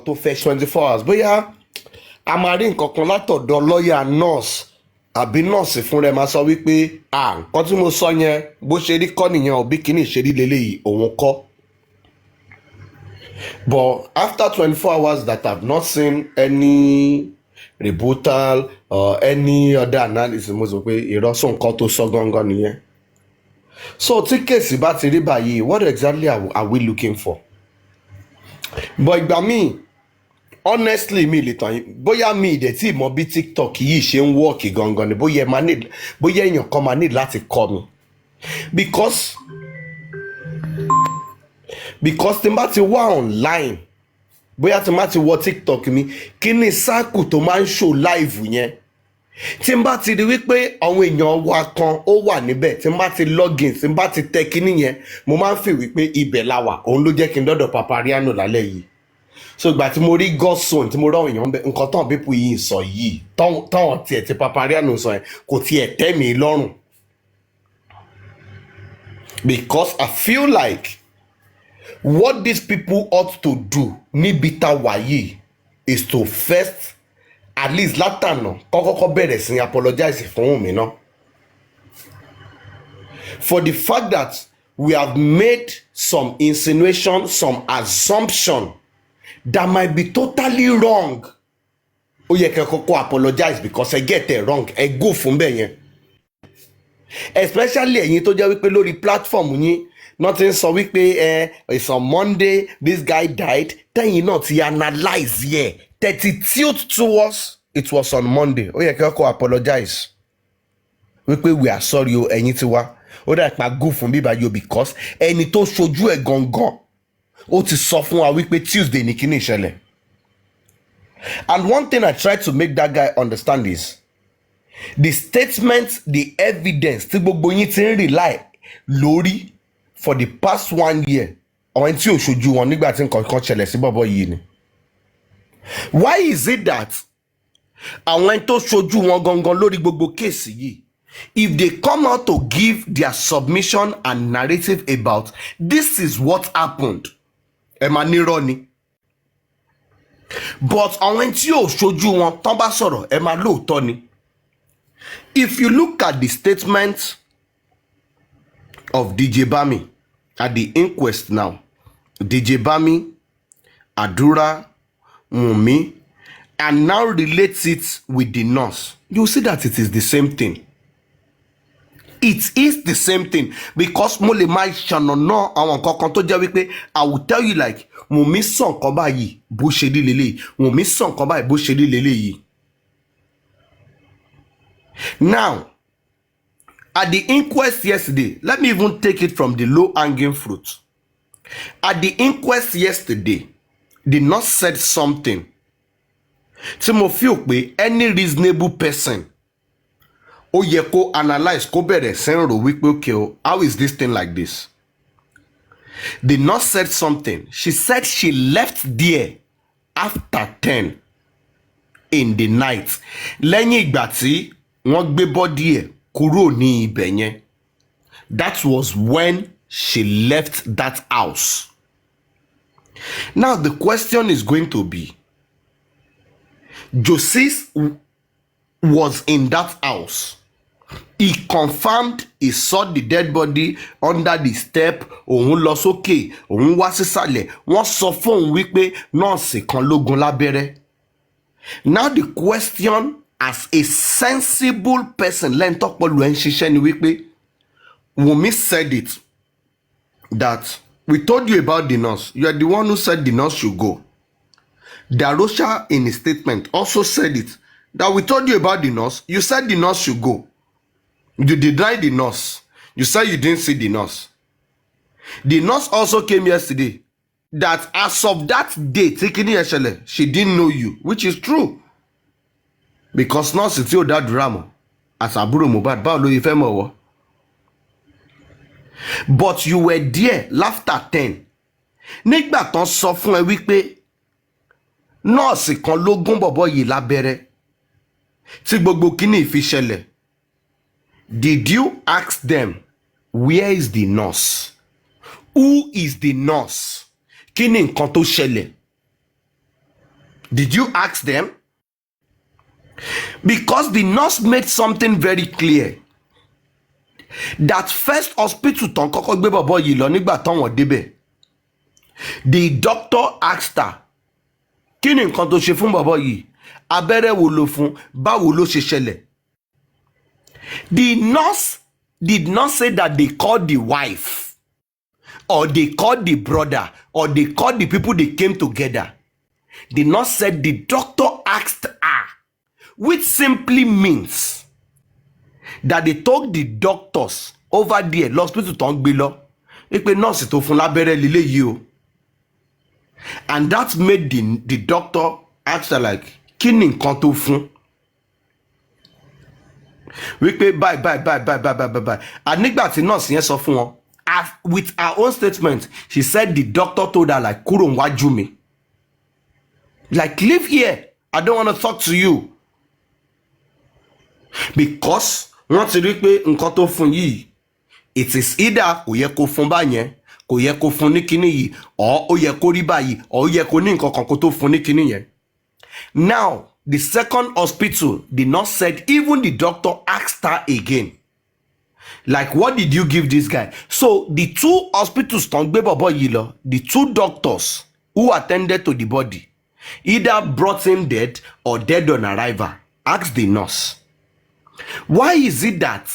tó fẹ́ 24 hours bóyá a máa rí nǹkan kan látọ̀dọ̀ lọ́ọ̀yà nurse àbí nọ́ọ̀sì fún rẹ̀ máa sọ wípé nǹkan tí mo sọ yẹn bó ṣe rí kọ́ nìyẹn òbí kìíní ṣe rí leléyìí òun kọ́. But after 24 hours that I've not seen any rebuttal or any other analysis, mo sọ pé ìrọ́sùn nǹkan tó sọ gangan nìyẹn. So tí kéèsì bá ti rí báyìí, what exactly are we looking for? But ìgbà míì honestly mi lè tàn yín bóyá mi ìdẹ̀ tí ìmọ̀ bí TikTok yìí ṣe ń wọ́ọ̀kì gangan ni bóyá èèyàn kan máa ní láti kọ́ mi because tí n bá ti wá online bóyá tí n bá ti wọ TikTok mi kí ni sáàkù tó máa ń show live yẹn tí n bá ti rí wípé àwọn èèyàn wa kan ó wà níbẹ̀ tí n bá ti login tí n bá ti tẹ kíní yẹn mo máa ń fi wípé ibẹ̀ la wà òun ló jẹ́ kí n dọ́dọ̀ Papariano lálẹ́ yìí. So ìgbà tí mo rí Godson tí mo rán èèyàn bẹ nǹkan tán pípù yìí sọ yìí táwọn tiẹ̀ ti Papariano sọ yẹn kò tiẹ̀ tẹ́ mi lọ́rùn because I feel like what these people ought to do níbi tá wà yìí is to first at least látànà kọ́kọ́kọ́ bẹ̀rẹ̀ sí apologize fún mi náà for the fact that we have made some insinuation, some assumption that might be totally wrong. Ó yẹ kẹ́ kọ́kọ́ apologize because I get it wrong. I go fún bẹ́ẹ̀ yẹn. Especially ẹ̀yin tó jẹ́ wípé lórí platform yín nothing sọ wípé it's on Monday this guy died. Tẹ́yìn náà ti analyze yẹ. 30 tilt towards it was on Monday. Ó yẹ kẹ́ kọ́kọ́ apologize. Wípé we are sorry o ẹ̀yin ti wá. Ó dà pa go fún bíbá yóò because ẹni tó ṣojú ẹ̀ gangan ó ti sọ fún wa wípé Tuesday ní kíní ìṣẹ̀lẹ̀. And one thing I try to make that guy understand is the statement, the evidence tí gbogbo yín ti ń rely lórí for the past 1 year àwọn tí ò ṣojú wọn nígbà tí nǹkan kan ṣẹlẹ̀ sí bọ̀bọ̀ yìí ni. Why is it that àwọn tó ṣojú wọn gangan lórí gbogbo kéèsì yìí if they come out to give their submission and narrative about this is what happened ẹ máa nírọ́ ni but àwọn tí ò ṣojú wọn tán bá sọ̀rọ̀ ẹ máa lóòótọ́ ni. If you look at the statement of DJ Bami at the inquest now, DJ Bami, Adura, Wunmi, and now relates it with the nurse, you see that it is the same thing. It is the same thing because mo lè máa ṣànàná àwọn nǹkan kan tó jẹ́ wípé I will tell you like Wunmi sọ nǹkan báyìí bó ṣe rí leléyìí Wunmi sọ nǹkan báyìí bó ṣe rí leléyìí. Now, at the inquest yesterday, let me even take it from the low-hanging fruit. At the inquest yesterday, the nurse said something. Tí mo feel pé any reasonable person ó yẹ kó analyze kó bẹ̀rẹ̀ sí ń rò wípé okay, how is this thing like this? The nurse said something. She said she left there after 10 in the night. Lẹ́yìn ìgbà tí wọ́n gbé bọ́dí ẹ̀ kúrò ní ibẹ̀ yẹn. That was when she left that house. Now the question is going to be, Joseph was in that house. He confirmed he saw the dead body under the step. Òun lọ sókè, òun wá sísàlẹ̀. Wọ́n sọ fóun wípé nọ́ọ̀sì kan ló gún lábẹ́rẹ́. Now the question as a sensible person lẹ́ntọ́pọ̀lù ẹ̀ ń ṣiṣẹ́ ni wípé Wunmi said it that we told you about the nurse. You are the one who said the nurse should go. Darosha in his statement also said it that we told you about the nurse. You said the nurse should go. You denied the nurse. You said you didn't see the nurse. The nurse also came yesterday that as of that day, she didn't know you, which is true. Because nurse is still that drama. As àbúrò Mohbad, báwo ló yẹ fẹ́ mọ̀ wọ́? But you were there after 10. Nígbà tán sọ fún ẹ wípé nọ́ọ̀sì kan ló gún bọ̀bọ̀ yìí lábẹ́rẹ́ tí gbogbo kíní fi ṣẹlẹ̀. Did you ask them, where is the nurse? Who is the nurse? Kí ni nǹkan tó ṣẹlẹ̀? Did you ask them? Because the nurse made something very clear that first hospital tán kọ́kọ́ gbé bọ̀bọ̀ yìí lọ nígbà táwọn débẹ̀, the doctor asked her, kí ni nǹkan tó ṣe fún bọ̀bọ̀ yìí, abẹ́rẹ́ wo ló fún, báwo ló ṣe ṣẹlẹ̀. The nurse did not say that they called the wife or they called the brother or they called the people they came together. The nurse said the doctor asked her, which simply means that they told the doctors over there l'hospital tó ń gbé lọ pé nurse tó fún lábẹ́rẹ́ lílé yìí o. And that made the doctor ask her like, kí ni nǹkan tó fún? Wípé bye. And nígbà tí nurse yẹn sọ fún wọn, with her own statement, she said the doctor told her like, kúrò níwájú mi. Like, leave here. I don't want to talk to you. Because wọ́n ti rí pé nǹkan tó fún yìí, it is either kò yẹ kó fún báyẹn, kò yẹ kó fún ní kíní yìí, or ó yẹ kó rí báyìí, or ó yẹ kó ní nǹkan kan kó tó fún ní kíní yẹn. Now, the second hospital, the nurse said even the doctor asked her again, like, what did you give this guy? So the two hospitals tán gbé bọ̀bọ̀ yìí lọ, the two doctors who attended to the body, either brought him dead or dead on arrival, asked the nurse, why is it that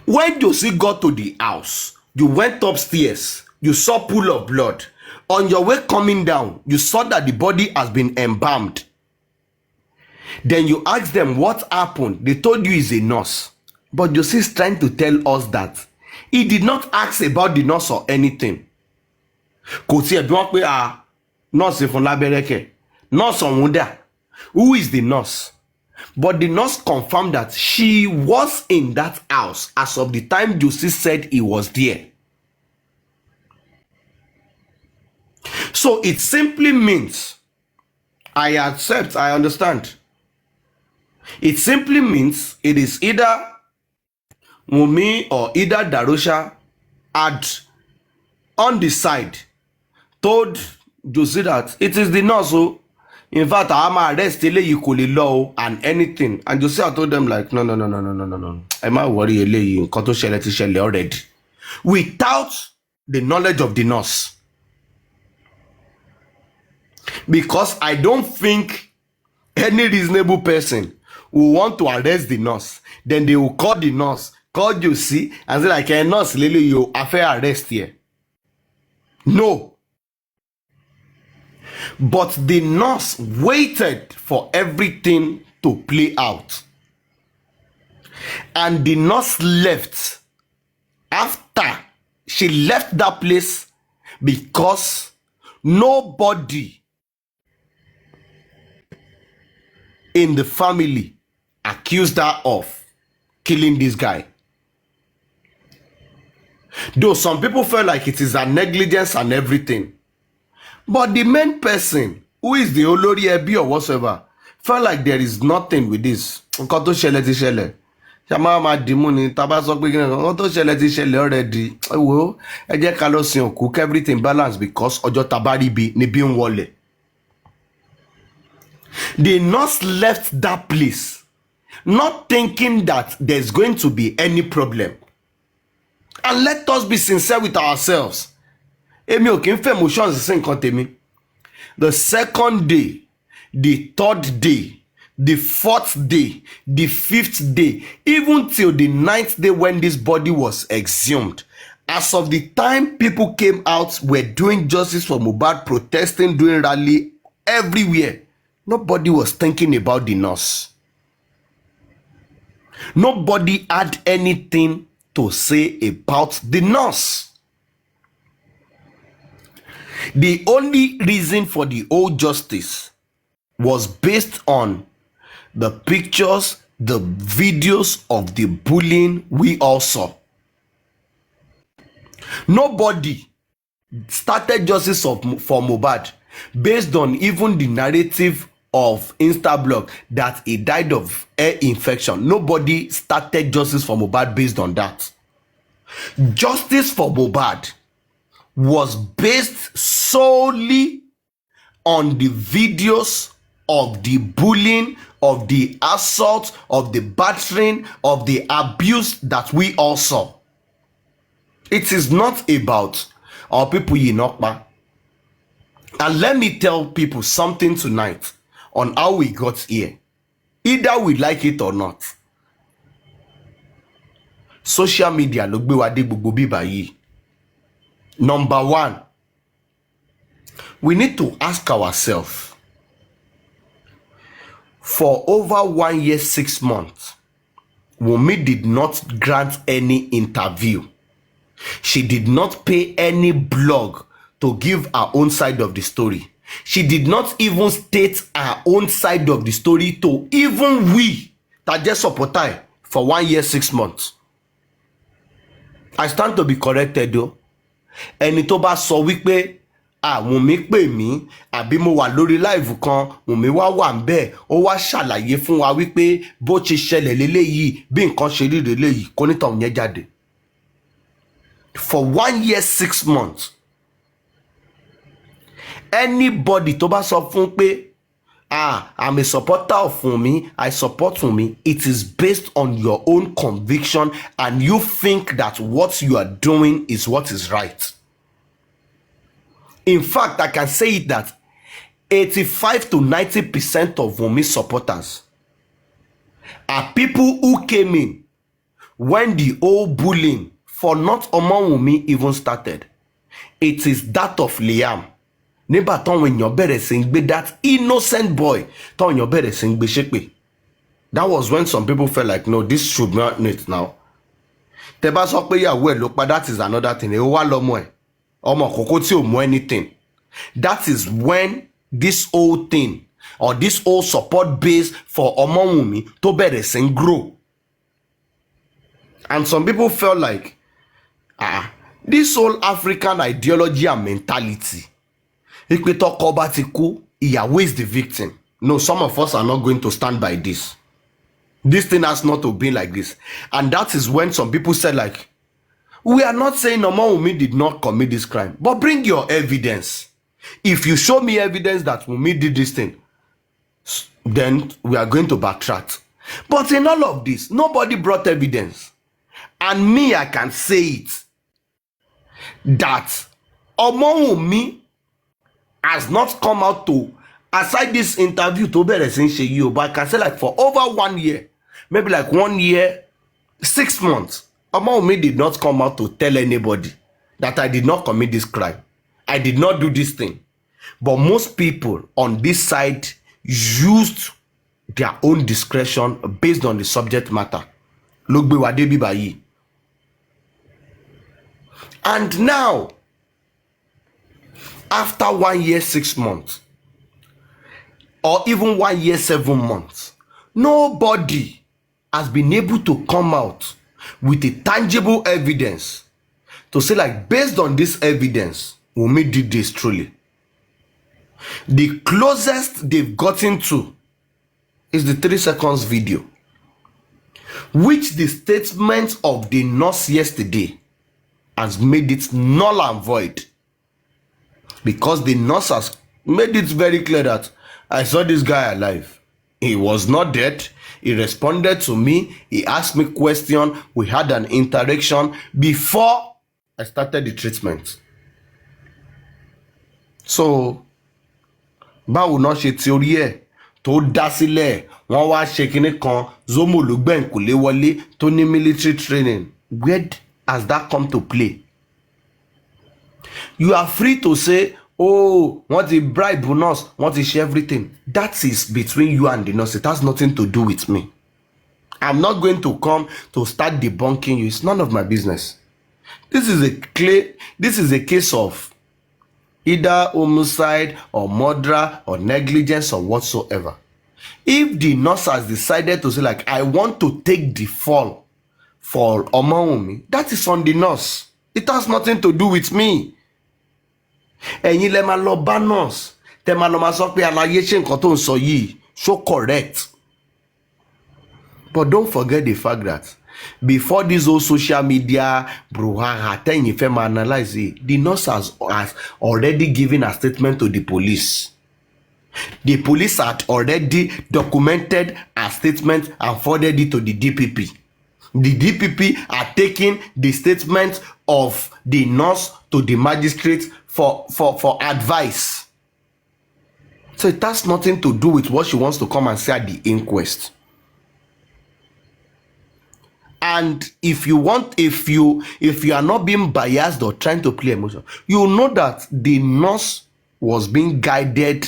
when Josie got to the house, you went upstairs, you saw pool of blood, on your way coming down, you saw that the body has been embalmed. Then you asked them what happened. They told you it's a nurse. But Josie is trying to tell us that he did not ask about the nurse or anything. Kò tiẹ̀ bí wọ́n pé nurse fún lábẹ́rẹ́ kẹ̀, nurse ọ̀hún dà. Who is the nurse? But the nurse confirmed that she was in that house as of the time Josie said he was there. So it simply means, I accept, I understand. It simply means it is either Wunmi or either Darosha had on the side told Josie that it is the nurse who, in fact, I'm arrest eléyìí kò lè lọ o and anything. And Josie told them like, no. Ẹ má worry eléyìí, nǹkan tó ṣẹlẹ̀ ti ṣẹlẹ̀ already. Without the knowledge of the nurse. Because I don't think any reasonable person will want to arrest the nurse. Then they will call the nurse, call Josie, and say like, nurse, Lily, you have arrest here. No. But the nurse waited for everything to play out. And the nurse left after she left that place because nobody in the family accused her of killing this guy. Though some people felt like it is a negligence and everything. But the main person, who is the Olori Ebi or whatsoever, felt like there is nothing with this. Nǹkan tó ṣẹlẹ̀ ti ṣẹlẹ̀. Ṣàmá máa dìímú ni tábà sọ pé nǹkan tó ṣẹlẹ̀ ti ṣẹlẹ̀ already. Wo ẹ jẹ́ ká lọ sin òkú, everything balance because ọjọ́ tabari bi ni bí ń wọlé. The nurse left that place not thinking that there's going to be any problem. And let us be sincere with ourselves. Èmi ò kí ń fẹ́ emotions sí nǹkan tèmi. The second day, the third day, the fourth day, the fifth day, even till the ninth day when this body was exhumed. As of the time people came out, were doing justice for Mohbad, protesting, doing rally everywhere. Nobody was thinking about the nurse. Nobody had anything to say about the nurse. The only reason for the whole justice was based on the pictures, the videos of the bullying we all saw. Nobody started justice for Mohbad based on even the narrative of Instablog that he died of air infection. Nobody started justice for Mohbad based on that. Justice for Mohbad was based solely on the videos of the bullying, of the assault, of the battering, of the abuse that we all saw. It is not about our people Yinokpa. And let me tell people something tonight on how we got here. Either we like it or not. Social media ló gbé wa dé gbogbo bíbá yìí. Number one, we need to ask ourselves, for over 1 year, 6 months, Wunmi did not grant any interview. She did not pay any blog to give her own side of the story. She did not even state her own side of the story to even we that just support her for 1 year, 6 months. I stand to be corrected though. Ẹni tó bá sọ wípé Wunmi pè mí àbí mo wà lórí live kan, Wunmi wà ńbẹ̀, ó wá ṣàlàyé fún wa wípé bó ti ṣẹlẹ̀ lélẹ́yìí, bí nǹkan ṣe rí lélẹ́yìí, kò ní tàn yẹn jáde. For 1 year, 6 months, anybody tó bá sọ fún pé I'm a supporter of Wunmi, I support Wunmi, it is based on your own conviction and you think that what you are doing is what is right. In fact, I can say it that 85 to 90% of Wunmi supporters are people who came in when the whole bullying for not among Wunmi even started. It is that of Liam. Nígbà táwọn èèyàn bẹ̀rẹ̀ sí ń gbé that innocent boy táwọn èèyàn bẹ̀rẹ̀ sí ń gbé ṣépè. That was when some people felt like, no, this should not need now. Tẹ́ bá sọ pé ìyàwó ẹ̀ ló pa, that is another thing. Ó wá lọ́mọ ẹ̀. Ọmọ kókó tí ò mọ anything. That is when this whole thing or this whole support base for ọmọ Wunmi tó bẹ̀rẹ̀ sí ń grow. And some people felt like, this whole African ideology and mentality, ìpè tọkọ bá ti kú, ìyàwó is the victim. No, some of us are not going to stand by this. This thing has not to be like this. And that is when some people said like, we are not saying Ọmọ Wunmi did not commit this crime, but bring your evidence. If you show me evidence that Wunmi did this thing, then we are going to backtrack. But in all of this, nobody brought evidence. And me, I can say it, that Ọmọ Wunmi has not come out to, aside this interview to bẹ̀rẹ̀ sí ń ṣe yìí o, but I can say like for over 1 year, maybe like 1 year, 6 months, Ọmọ Wunmi did not come out to tell anybody that I did not commit this crime. I did not do this thing. But most people on this side used their own discretion based on the subject matter. Ló gbé wa dé bí báyìí. And now, after 1 year, 6 months, or even 1 year, 7 months, nobody has been able to come out with a tangible evidence to say like, based on this evidence, Wunmi did this truly. The closest they've gotten to is the 3 seconds video, which the statement of the nurse yesterday has made it null and void. Because the nurse has made it very clear that I saw this guy alive. He was not dead. He responded to me. He asked me questions. We had an interaction before I started the treatment. So, báwo náà ṣe ti orí ẹ̀ tó dá sílẹ̀, wọ́n wá ṣe kinní kan, Zomo ló gbẹ̀ǹkùlé wọlé tó ní military training. Where has that come to play? You are free to say, oh, wọ́n ti bribe nurse, wọ́n ti ṣe everything. That is between you and the nurse. It has nothing to do with me. I'm not going to come to start debunking you. It's none of my business. This is a case of either homicide or murder or negligence or whatsoever. If the nurse has decided to say like, I want to take the fall for Ọmọ Wunmi, that is on the nurse. It has nothing to do with me. Ẹ̀yin lẹ máa lọ bá nurse, tẹ máa lọ máa sọ pé àlàyé ṣe nǹkan tó ń sọ yìí, so correct. But don't forget the fact that before this whole social media brouhaha, tẹ́yìn fẹ́ máa analyze it, the nurse has already given a statement to the police The police had already documented her statement and forwarded it to the DPP. The DPP are taking the statement of the nurse to the magistrate for advice. So it has nothing to do with what she wants to come and say at the inquest. And if you are not being biased or trying to play emotion, you know that the nurse was being guided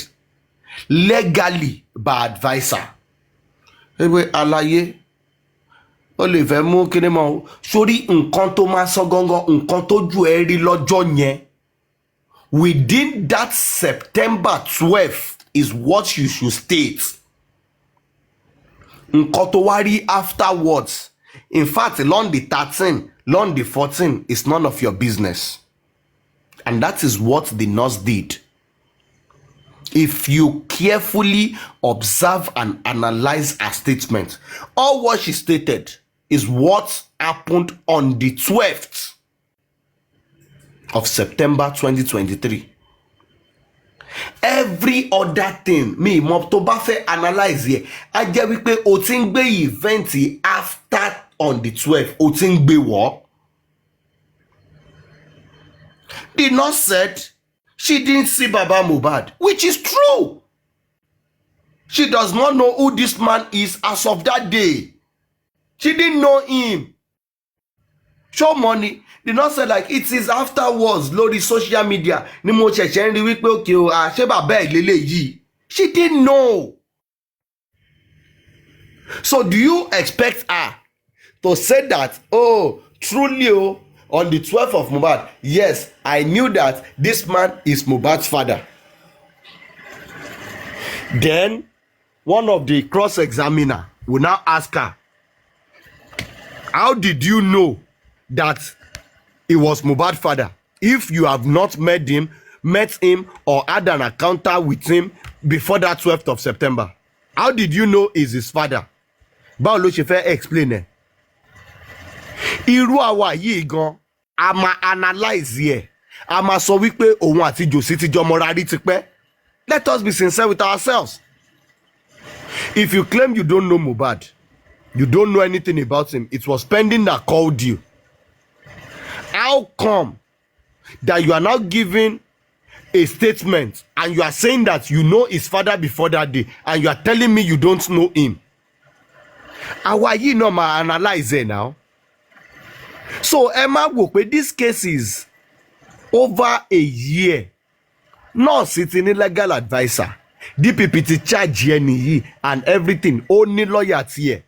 legally by advisor. Ewe alaye o lè fẹ́ mú kíni mọ́ sórí nǹkan tó máa sọ gangan nǹkan tó ju ẹ rí lọ́jọ́ yẹn within that September 12th is what you should state. Nǹkan tó wá rí afterwards, in fact long the 13, long the 14 is none of your business. And that is what the nurse did. If you carefully observe and analyze her statement, all what she stated is what happened on the 12th of September 2023. Every other thing, me mo tó bá fẹ́ analyze here, a jẹ́ wípé o ti ń gbé event after on the 12th, o ti ń gbé wọ́. The nurse said she didn't see Baba Mohbad, which is true. She does not know who this man is as of that day. She didn't know him. Show money. The nurse said like it is afterwards, lórí social media. Ni mo ṣẹ̀ṣẹ̀ ń rí wípé okay o, ṣé bàbá ẹ̀ lélẹ́yìí. She didn't know. So do you expect her to say that, oh, truly, oh, on the 12th of Mohbad, yes, I knew that this man is Mohbad's father. Then one of the cross-examiner will now ask her, how did you know that he was Mohbad's father if you have not met him or had an encounter with him before that 12th of September? How did you know he's his father? Báwo ló ṣe fẹ́ explain ẹ̀? Irú àwa yìí gan a máa analyze ẹ̀, a máa sọ wípé òun àti Jòsí ti jọ mọ́ra rí tipẹ́. Let us be sincere with ourselves. If you claim you don't know Mohbad, you don't know anything about him, it was pending that called you. How come that you are now giving a statement and you are saying that you know his father before that day and you are telling me you don't know him? Àwa yìí náà máa analyze it now. So Emma wò pé this case is over a year. Nurse ti ní legal adviser, DPP ti charge ẹni yìí and everything, ó ní lawyer tiẹ̀.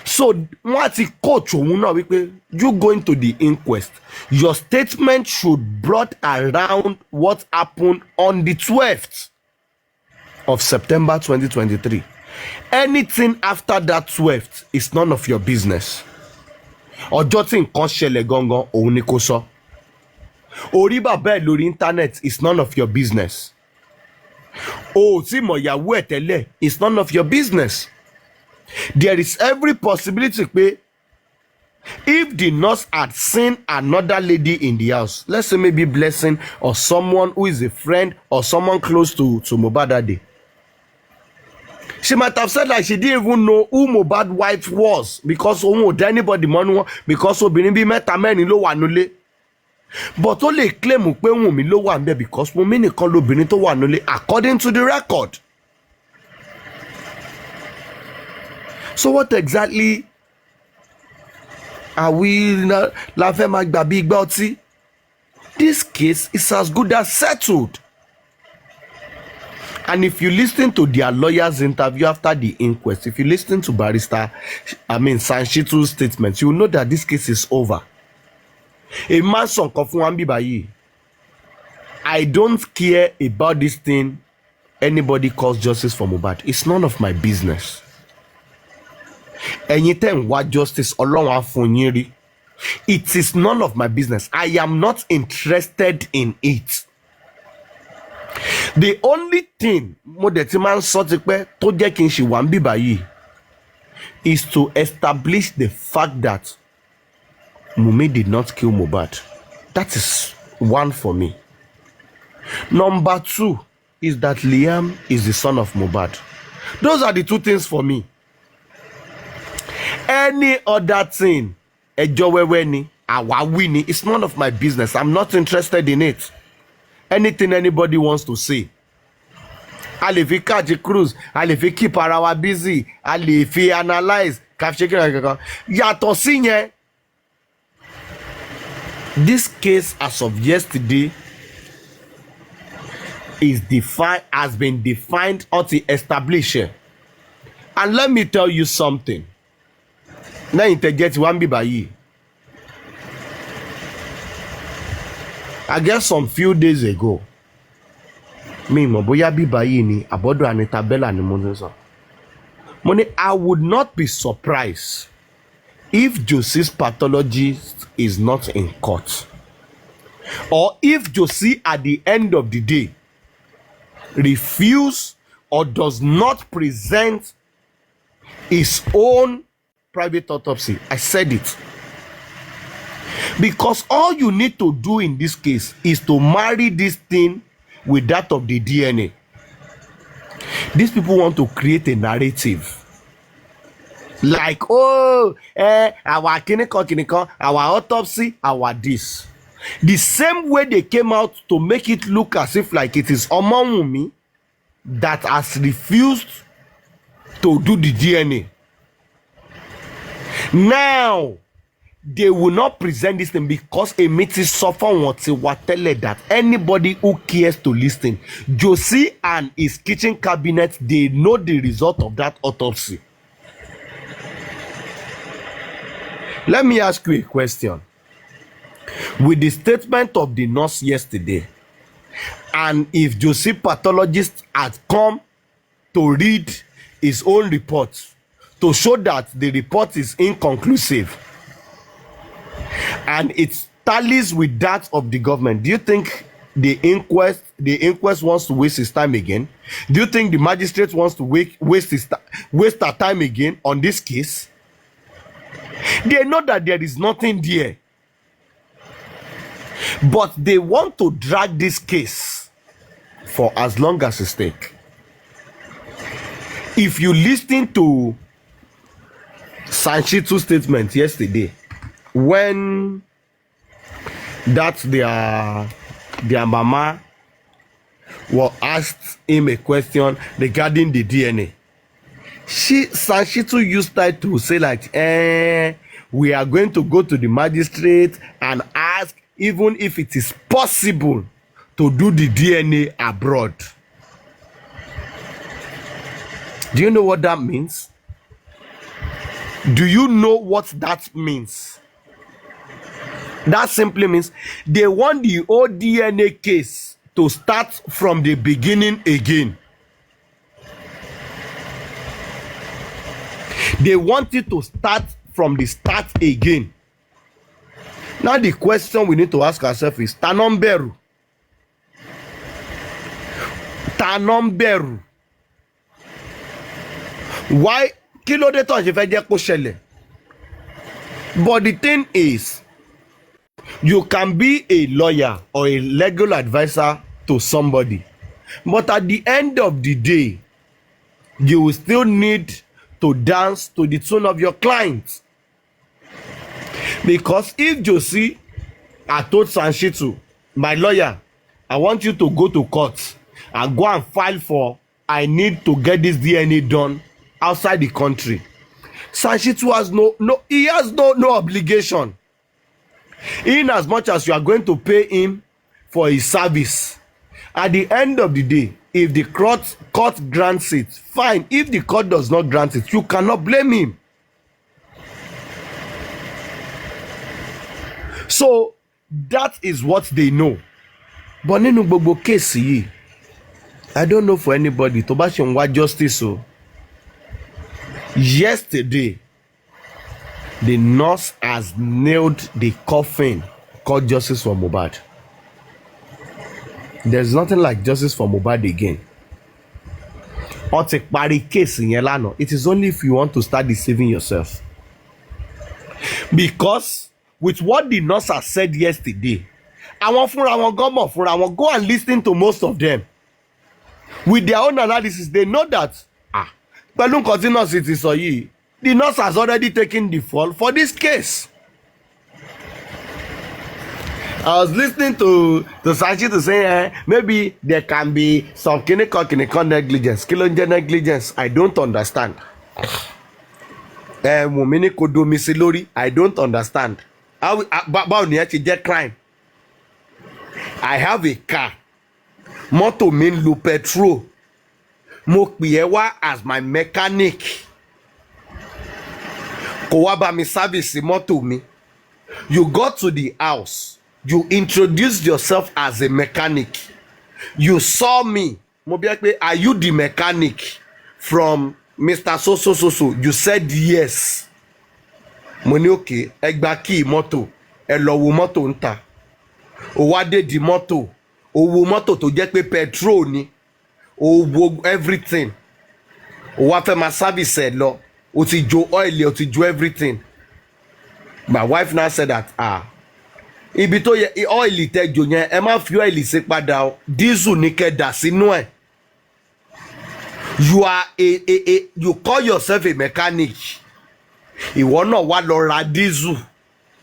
So wọ́n ti coach òun náà wípé you going to the inquest, your statement should brought around what happened on the 12th of September 2023. Anything after that 12th is none of your business. Ọjọ́ tí nǹkan ṣẹlẹ̀ gangan òun ni kò sọ. Orí bàbá ẹ̀ lórí internet is none of your business. O tí mọ̀ ìyàwó ẹ̀ tẹ́lẹ̀ is none of your business. There is every possibility pé if the nurse had seen another lady in the house, let's say maybe Blessing or someone who is a friend or someone close to Mohbad that day, she might have said like she didn't even know who Mohbad's wife was because òun ò dá anybody mọ́nú wọn because obìnrin bíi mẹ́ta mẹ́rin ló wà nílé. But ó lè claim pé Wùnmí ló wà níbẹ̀ because Wùnmí nìkan lóbìnrin tó wà nílé according to the record. So what exactly are we la fẹ́ máa gbà bí igbá ọtí? This case is as good as settled. And if you listen to their lawyer's interview after the inquest, if you listen to Sanshitu's statement, you will know that this case is over. A man sọ nǹkan fún wa níbí báyìí. I don't care about this thing anybody calls justice for Mohbad. It's none of my business. Ẹ̀yin tẹ́ ń wá justice, Ọlọ́run á fún yín rí. It is none of my business. I am not interested in it. The only thing mo dẹ̀ ti máa ń sọ ti pẹ́ tó jẹ́ kí n ṣì wà níbí báyìí is to establish the fact that Wunmi did not kill Mohbad. That is one for me. Number two, is that Liam is the son of Mohbad. Those are the two things for me. Any other thing, Ejoweweni, Awawini, it's none of my business. I'm not interested in it. Anything anybody wants to say. A lè fi catch cruise, a lè fi keep ara wa busy, a lè fi analyze, yàtọ̀ sí yẹn. This case as of yesterday has been defined or established. And let me tell you something. Now interject one bit by you. I guess some few days ago, me mo bóyá bíbá yìí ni àbọ̀dọ̀ Anita Bella ni mo sọ. Mo ní I would not be surprised if Josie's pathologist is not in court, or if Josie at the end of the day refuse or does not present his own private autopsy. I said it. Because all you need to do in this case is to marry this thing with that of the DNA. These people want to create a narrative. Like, oh, our kinikon, our autopsy, our this. The same way they came out to make it look as if like it is Omowunmi that has refused to do the DNA. Now, they will not present this thing because Emiti suffer whatever that anybody who cares to listen, Josie and his kitchen cabinet, they know the result of that autopsy. Let me ask you a question. With the statement of the nurse yesterday, and if Josie pathologist had come to read his own report to show that the report is inconclusive and it tallies with that of the government, do you think the inquest wants to waste his time again? Do you think the magistrate wants to waste her time again on this case? They know that there is nothing there, but they want to drag this case for as long as it takes. If you listen to Sanchitu's statement yesterday, when that their mama was asked him a question regarding the DNA, Sanchitu used that to say like, we are going to go to the magistrate and ask even if it is possible to do the DNA abroad. Do you know what that means? Do you know what that means? That simply means they want the old DNA case to start from the beginning again. They want it to start from the start again. Now the question we need to ask ourselves is, Tanomberu. Why? But the thing is, you can be a lawyer or a legal advisor to somebody, but at the end of the day, you will still need to dance to the tune of your client. Because if Josie had told Sanchitu, my lawyer, I want you to go to court and go and file for, I need to get this DNA done outside the country, Sanchitu has no obligation. In as much as you are going to pay him for his service, at the end of the day, if the court grants it, fine. If the court does not grant it, you cannot blame him. So that is what they know. But nínú gbogbo case yìí, I don't know for anybody tó bá ṣe ń wá justice o. Yesterday, the nurse has nailed the coffin called justice for Mohbad. There's nothing like justice for Mohbad again. Case in Yelano. It is only if you want to start deceiving yourself. Because with what the nurse has said yesterday, I want go and listen to most of them. with their own analysis they know that pẹ̀lú nǹkan tí nurse ti sọ yìí, the nurse has already taken the fall for this case. I was listening to Sachi to say maybe there can be some clinical negligence. Kí ló ń jẹ́ negligence? I don't understand. Wùnmí ní kò domi sí lórí. I don't understand. Báwo ni ẹ ti jẹ́ crime? I have a car. Mọ́tò mi ń lo petrol. Mo pè ẹ́ wá as my mechanic. Kò wá bá mi service mọ́tò mi. You got to the house. You introduced yourself as a mechanic. You saw me. Mo bí ẹ pé, are you the mechanic from Mr. So? You said yes. Mo ní okay, ẹ gba key mọ́tò, ẹ lọ wo mọ́tò ń tà. Ó wá dé di mọ́tò, ó wo mọ́tò tó jẹ́ pé petrol ni. Ó wo everything. Ó wá fẹ́ máa service ẹ lọ. Ó ti jo oil, ó ti jo everything. My wife now said that ibi tó yẹ oil tẹjọ yẹn ẹ má fi oil sí padà o, diesel ní kẹ́ dà sínú ẹ̀. You are you call yourself a mechanic. Ìwọ náà wá lọ ra diesel,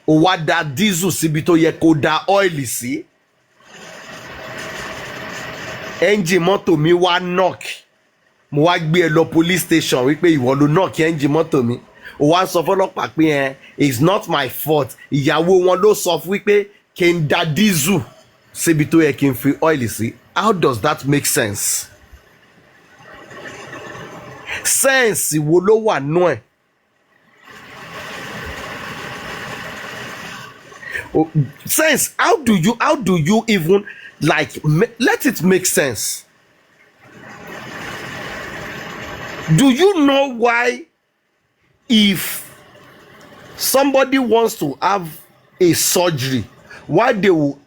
ó wá da diesel síbi tó yẹ kó da oil sí. Engine mọ́tò mi wá knock, mo wá gbé ẹ lọ police station wípé ìwọ ló knock engine mọ́tò mi. Ó wá sọ fọlọ́pàá pé it's not my fault. Ìyàwó wọn ló sọ fún wípé kí n da diesel síbi tó yẹ kí n fi oil sí. How does that make sense? Sense wo ló wà nú ẹ̀? Sense, how do you even like let it make sense? Do you know why if somebody wants to have a surgery, why they will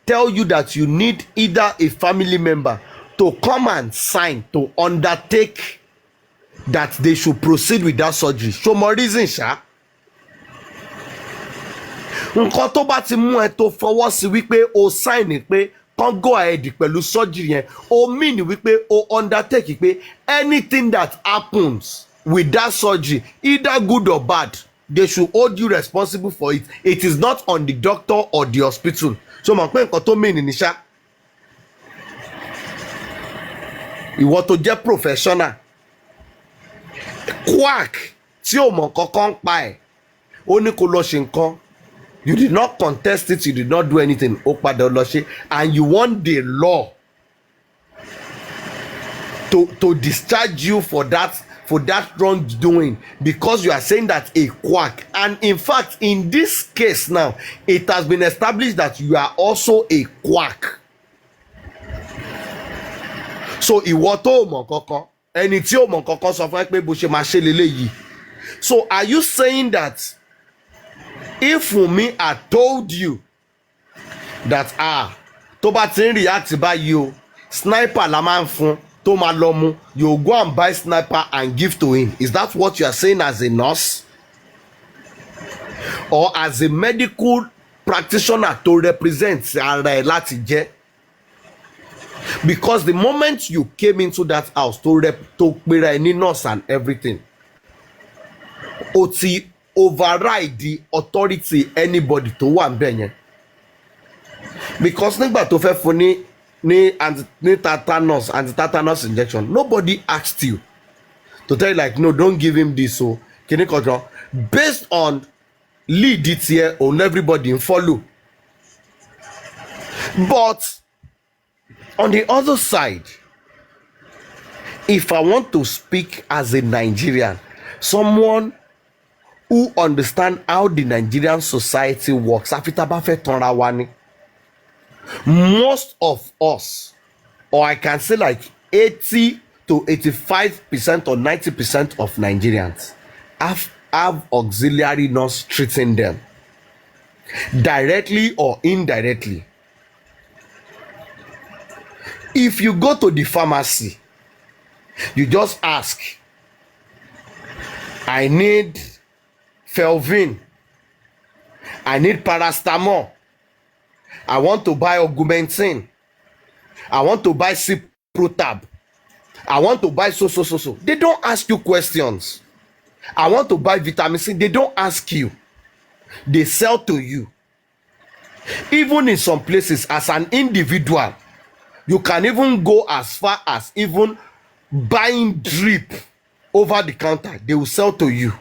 tell you that you need either a family member to come and sign to undertake that they should proceed with that surgery? Show more reason, sha. Nǹkan tó bá ti mú ẹ tó fọwọ́ sí wípé o sign pé kán go ahead pẹ̀lú surgery yẹn, o mean wípé o undertake pé anything that happens with that surgery, either good or bad, they should hold you responsible for it. It is not on the doctor or the hospital. So mọ̀ pé nǹkan tó mean ní ṣá. Ìwọ tó jẹ́ professional, quack tí o mọ̀ kankan pa ẹ̀, ó ní kó lọ ṣe nǹkan. You did not contest it, you did not do anything. Ó padà lọ ṣe, and you want the law to discharge you for that wrongdoing because you are saying that a quack. And in fact, in this case now, it has been established that you are also a quack. So ìwọ tó mọ̀ kankan, ẹni tí ó mọ̀ kankan sọ fún ẹ pé bó ṣe máa ṣe leléyìí. So are you saying that if Wunmi had told you that tó bá ti ń react báyìí o, sniper la máa ń fún tó máa lọ mú, you go and buy sniper and give to him? Is that what you are saying as a nurse or as a medical practitioner to represent ara ẹ láti jẹ́? Because the moment you came into that house to pera ẹ ní nurse and everything, o ti override the authority anybody tó wà níbẹ̀ yẹn. Because nígbà tó fẹ́ fún ní tetanus injection, nobody asked you to tell you like, no, don't give him this. So kini kankan based on lead it here on everybody and follow. But on the other side, if I want to speak as a Nigerian, someone who understand how the Nigerian society works, most of us, or I can say like 80 to 85% or 90% of Nigerians have auxiliary nurse treating them, directly or indirectly. If you go to the pharmacy, you just ask, I need Felvin, I need paracetamol, I want to buy augmentin, I want to buy Ciprotab. I want to buy so. They don't ask you questions. I want to buy vitamin C. They don't ask you. They sell to you. Even in some places, as an individual, you can even go as far as even buying drip over the counter. They will sell to you.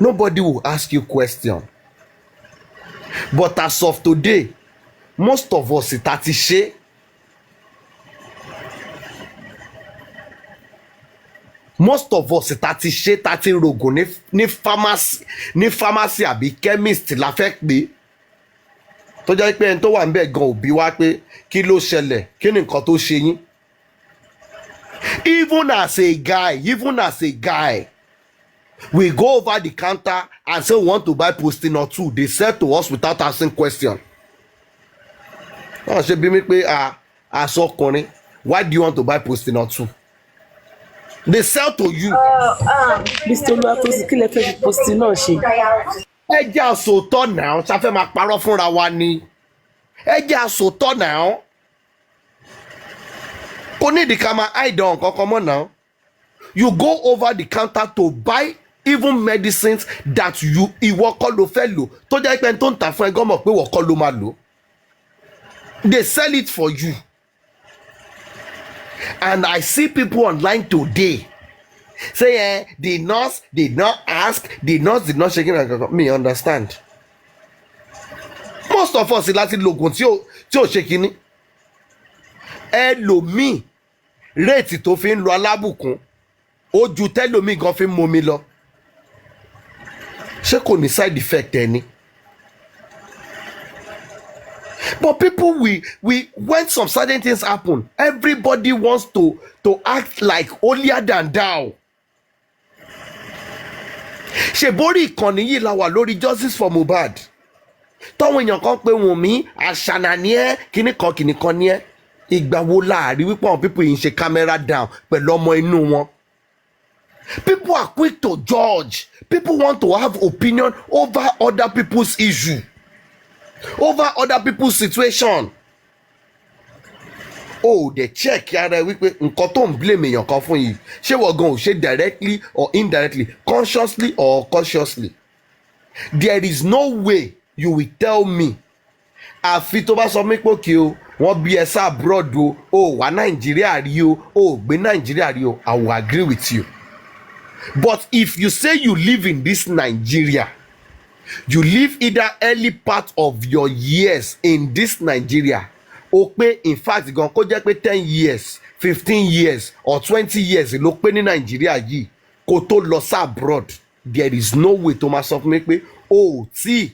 Nobody will ask you question. But as of today, most of us ìtàtí ṣe. Most of us ìtàtí ṣe tàtí rògùn ní pharmacy àbí chemist la fẹ́ pé. Tó jẹ́ pé ẹni tó wà níbẹ̀ gan òbí wá pé kí ló ṣẹlẹ̀, kí ni nǹkan tó ṣe yín. Even as a guy, we go over the counter and say we want to buy Postin or 2. They sell to us without asking question. Ṣe bí mi pé aṣọkùnrin, why do you want to buy Postin or 2? They sell to you. Mr. Oluwatosin, kí lẹ fẹ́ fi Postin náà ṣe? Ẹ jẹ́ àsòótọ́ náà, ṣáfẹ́ máa parọ́ fúnra wa ni. Ẹ jẹ́ àsòótọ́ náà. Kò ní ìdí ká máa hide on kankan mọ́ náà. You go over the counter to buy even medicines that ìwọ kọ́ ló fẹ́ lò. Tó jẹ́ pé ẹni tó ń tà fún ẹ gan mọ̀ pé ìwọ kọ́ ló máa lò. They sell it for you. And I see people online today say the nurse did not ask, the nurse did not shake it. Me understand. Most of us láti lògùn tí ò ṣe kíní. Ẹlòmíì réètì tó fi ń lo alábùkún ó ju tẹ́lòmíì gan fi ń momi lọ. Ṣé kò ní side effect ẹni? But people, we when some certain things happen, everybody wants to act like holier than thou. Ṣèbórí ìkànnì yìí la wà lórí justice for Mohbad. Tọ́wọ́n èèyàn kan pé Wùnmí àṣànà ni ẹ́ kíní kan ni ẹ́. Ìgbà wo láàrin wípé àwọn people yìí ń ṣe camera down pẹ̀lú ọmọ inú wọn. People are quick to judge. People want to have opinion over other people's issue. Over other people's situation. Oh, they check yàrá wípé nǹkan tó ń blame èèyàn kan fún yìí. Ṣé wọ́n gan ò ṣe directly or indirectly, consciously or cautiously? There is no way you will tell me. Àfi tó bá sọ mí pé kí o, wọ́n bí ẹ sá abroad o, wà Nàìjíríà rí o, gbé Nàìjíríà rí o, I will agree with you. But if you say you live in this Nigeria, you live either early part of your years in this Nigeria, o pé in fact gan kó jẹ́ pé 10 years 15 years or 20 years ló pé ní Nigeria yìí kó tó lọ sí abroad, there is no way tó máa sọ fún mi pé o tí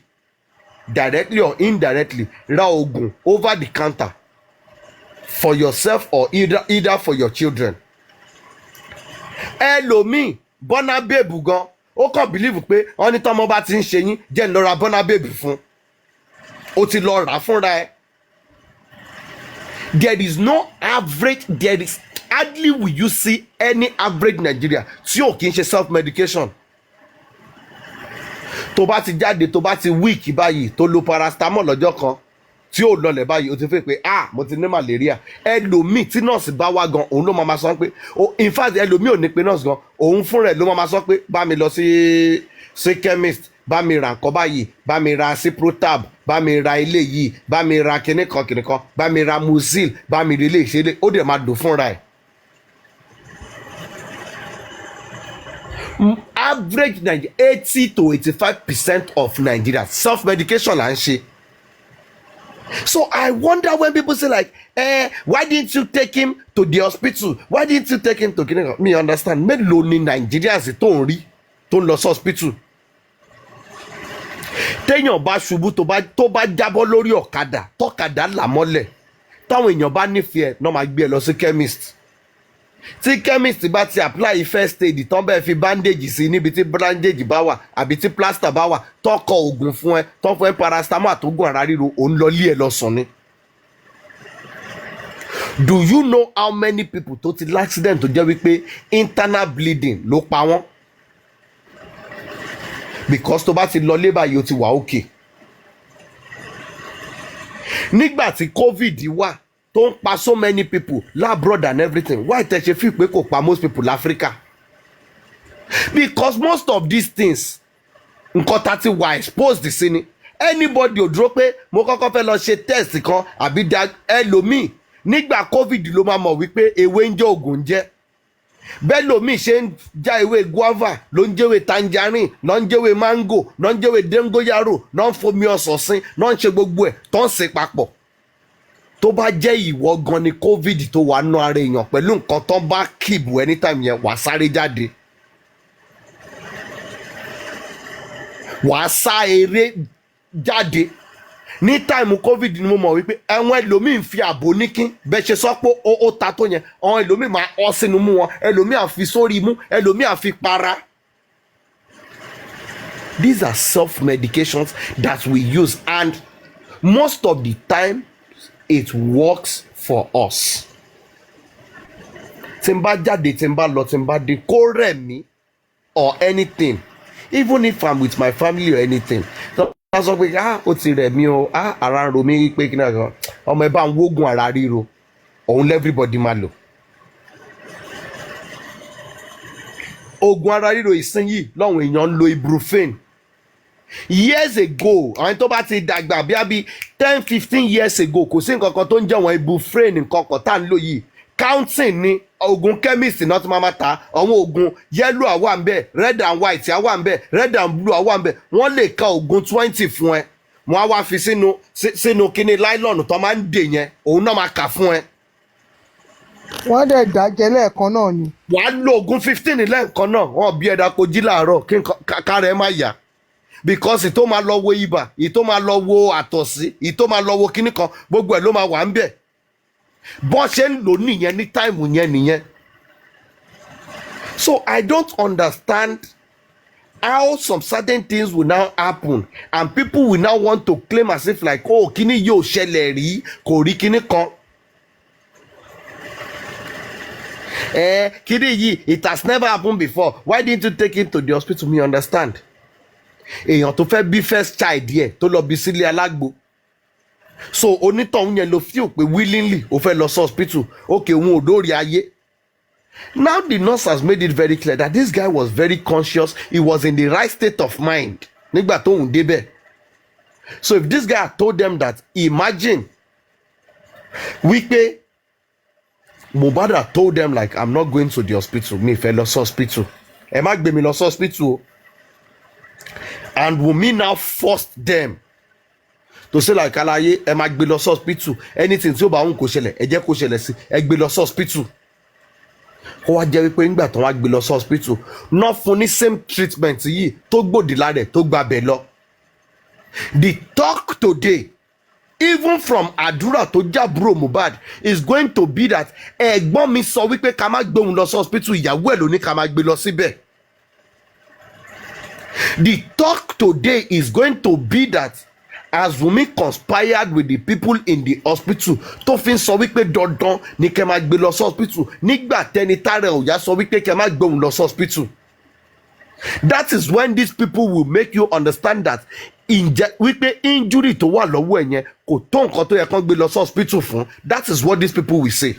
directly or indirectly ra oògùn over the counter for yourself or either for your children. Ẹlòmíì bọ́nà bèbù gan ó kàn believe pé wọ́n ní tọ́mọ bá ti ń ṣe yín jẹ́ ń lọ ra bọ́nà bèbù fún, ó ti lọ rà fúnra ẹ̀. There is no average, there is hardly will you see any average Nigeria tí ò kì í ṣe self medication. Tó bá ti jáde tó bá ti weak báyìí tó lo paracetamol lọ́jọ́ kan tí ò lọlẹ̀ báyìí ó ti fẹ́ pé mo ti ní malaria. Ẹlòmíì tí nọ́ọ̀sì bá wá gan òun ló máa sọ pé in fact ẹlòmíì ò ní pé nọ́ọ̀sì gan òun fúnra ẹ̀ ló máa sọ pé bá mi lọ sí chemist, bá mi ra nǹkan báyìí, bá mi ra ciprotab, bá mi ra ilé yìí, bá mi ra kinní kan bá mi ra musil, bá mi rí ilé ìṣeré, ó dẹ̀ máa dùn fúnra ẹ̀. Average Nigeria 80 to 85% of Nigeria self medication là ń ṣe. So I wonder when people say like, why didn't you take him to the hospital? Why didn't you take him to clinic? Me understand. Mélòó ni Nigerians tó ń rí tó ń lọ sí hospital? Téèyàn bá ṣubú tó bá jábọ́ lórí ọ̀kadà tọ́kadà là mọ́lẹ̀, táwọn èèyàn bá nífẹ̀ẹ́ náà máa gbé ẹ lọ sí chemist. Tí chemist bá ti apply first aid tán bẹ́ẹ̀ fi bandage sí níbi tí bandage bá wà àbí tí plaster bá wà, tọ́kọ oògùn fún ẹ, tán fún ẹ paracetamol tó gùn ara ríro, òun lọ lé ẹ lọ sùn ni. Do you know how many people tó ti l'accident tó jẹ́ wípé internal bleeding ló pa wọ́n? Because tó bá ti lọ lé báyìí ó ti wà okay. Nígbà tí COVID wà tó ń pa so many people labroad and everything, why tẹ̀ ṣe fi pé kò pa most people l'Africa? Because most of these things nǹkan tá ti wà exposed sí ni. Anybody ò dúró pé mo kọ́kọ́ fẹ́ lọ ṣe test kan àbí ẹlòmíì nígbà covid ló máa mọ̀ wípé ewé ń jẹ́ oògùn ń jẹ́. Bẹ́ẹ̀ lòmíì ṣe ń já ewé guava ló ń jẹ́wé tangerine ló ń jẹ́wé mango ló ń jẹ́wé dengoyaro ló ń fomi ọsàn sin ló ń ṣe gbogbo ẹ̀ tó ń ṣe papọ̀. Tó bá jẹ́ ìwọ gan ni covid tó wà nù ara èèyàn pẹ̀lú nǹkan tó bá kìbù anytime yẹn wàá sáré jáde. Wàá sá eré jáde. Ní táìmù covid ni mo mọ̀ wípé àwọn ẹlòmíì ń fi àbò níkín bẹ́ẹ̀ ṣe sọ pé ó ta tó yẹn àwọn ẹlòmíì máa ọ́ sínú mú wọn, ẹlòmíì á fi sórí imú, ẹlòmíì á fi para. These are self-medications that we use and most of the time it works for us. Tí n bá jáde, tí n bá lọ, tí n bá dé, kó rẹ̀ mí or anything, even if I'm with my family or anything. A sọ pé ó ti rẹ̀ mí o, ara ń ro mí pé kí náà kan ọmọ ẹ bá ń wógun ara ríro, òun everybody máa lò. Oògùn ara ríro ìsinyìí lọ́wọ́n èèyàn ń lo ibuprofen. Years ago àwọn tó bá ti dàgbà bí 10-15 years ago kò sí nǹkan kan tó ń jẹ́ wọn ibuprofen nǹkan kan tá à ń lò yìí. Counting ni oògùn chemist náà ti máa ta àwọn oògùn yellow àwa ń bẹ, red and white àwa ń bẹ, red and blue àwa ń bẹ. Wọ́n lè ka oògùn 20 fún ẹ, wọ́n á wá fi sínú kíní nylon tó máa ń dè yẹn, òun náà máa kà fún ẹ. Wọ́n dẹ̀ dájẹ́ lẹ́ẹ̀kan náà ni. Wàá lo oògùn 15 lẹ́ẹ̀kan náà, wọ́n bí ẹ̀dá kò jí láàárọ̀ kí kára ẹ má yá. Because ìtó máa lọ wo ibà, ìtó máa lọ wo àtọ̀sí, ìtó máa lọ wo kíní kan, gbogbo ẹ̀ ló máa wà ń bẹ̀. Bọ́n ṣe ń lò nìyẹn ní táìmù yẹn nìyẹn. So I don't understand how some certain things will now happen and people will now want to claim as if like kíní yóò ṣẹlẹ̀ rí kò rí kíní kan. Kíní yìí it has never happened before, why didn't you take him to the hospital? Me understand. Èèyàn tó fẹ́ bí first child yẹ tó lọ bí sílé alágbo. So onítọ̀hún yẹn ló feel pé willingly ó fẹ́ lọ sí hospital, okay òun ò dórí ayé. Now the nurse has made it very clear that this guy was very conscious, he was in the right state of mind nígbà tó ń débẹ̀. So if this guy had told them that, imagine wípé Mohbad had told them like I'm not going to the hospital, mi fẹ́ lọ sí hospital, ẹ má gbé mi lọ sí hospital o. And Wunmi now forced them to say like alaye ẹ máa gbé lọ sí hospital, anything tí ó bá òun kò ṣẹlẹ̀ ẹ jẹ́ kó ṣẹlẹ̀ sí, ẹ gbé lọ sí hospital. Ó wá jẹ́ wípé nígbà tó wá gbé lọ sí hospital náà fún ní same treatment yìí tó gbòdì lára ẹ̀ tó gbàbẹ̀ lọ. The talk today even from àdúrà tó jábúrò Mohbad is going to be that ẹ̀gbọ́n mi sọ wípé ká má gbé òun lọ sí hospital, ìyàwó ẹ̀ ló ní ká má gbé lọ síbẹ̀. The talk today is going to be that as Wunmi conspired with the people in the hospital tó fi ń sọ wípé dandan ni kẹ́ máa gbé lọ sí hospital nígbà tẹ́ni tààrẹ ọ̀yá sọ wípé kẹ́ máa gbé òun lọ sí hospital. That is when these people will make you understand that wípé injury tó wà lọ́wọ́ ẹ̀ yẹn kò tó nǹkan tó yẹ kán gbé lọ sí hospital fún. That is what these people will say.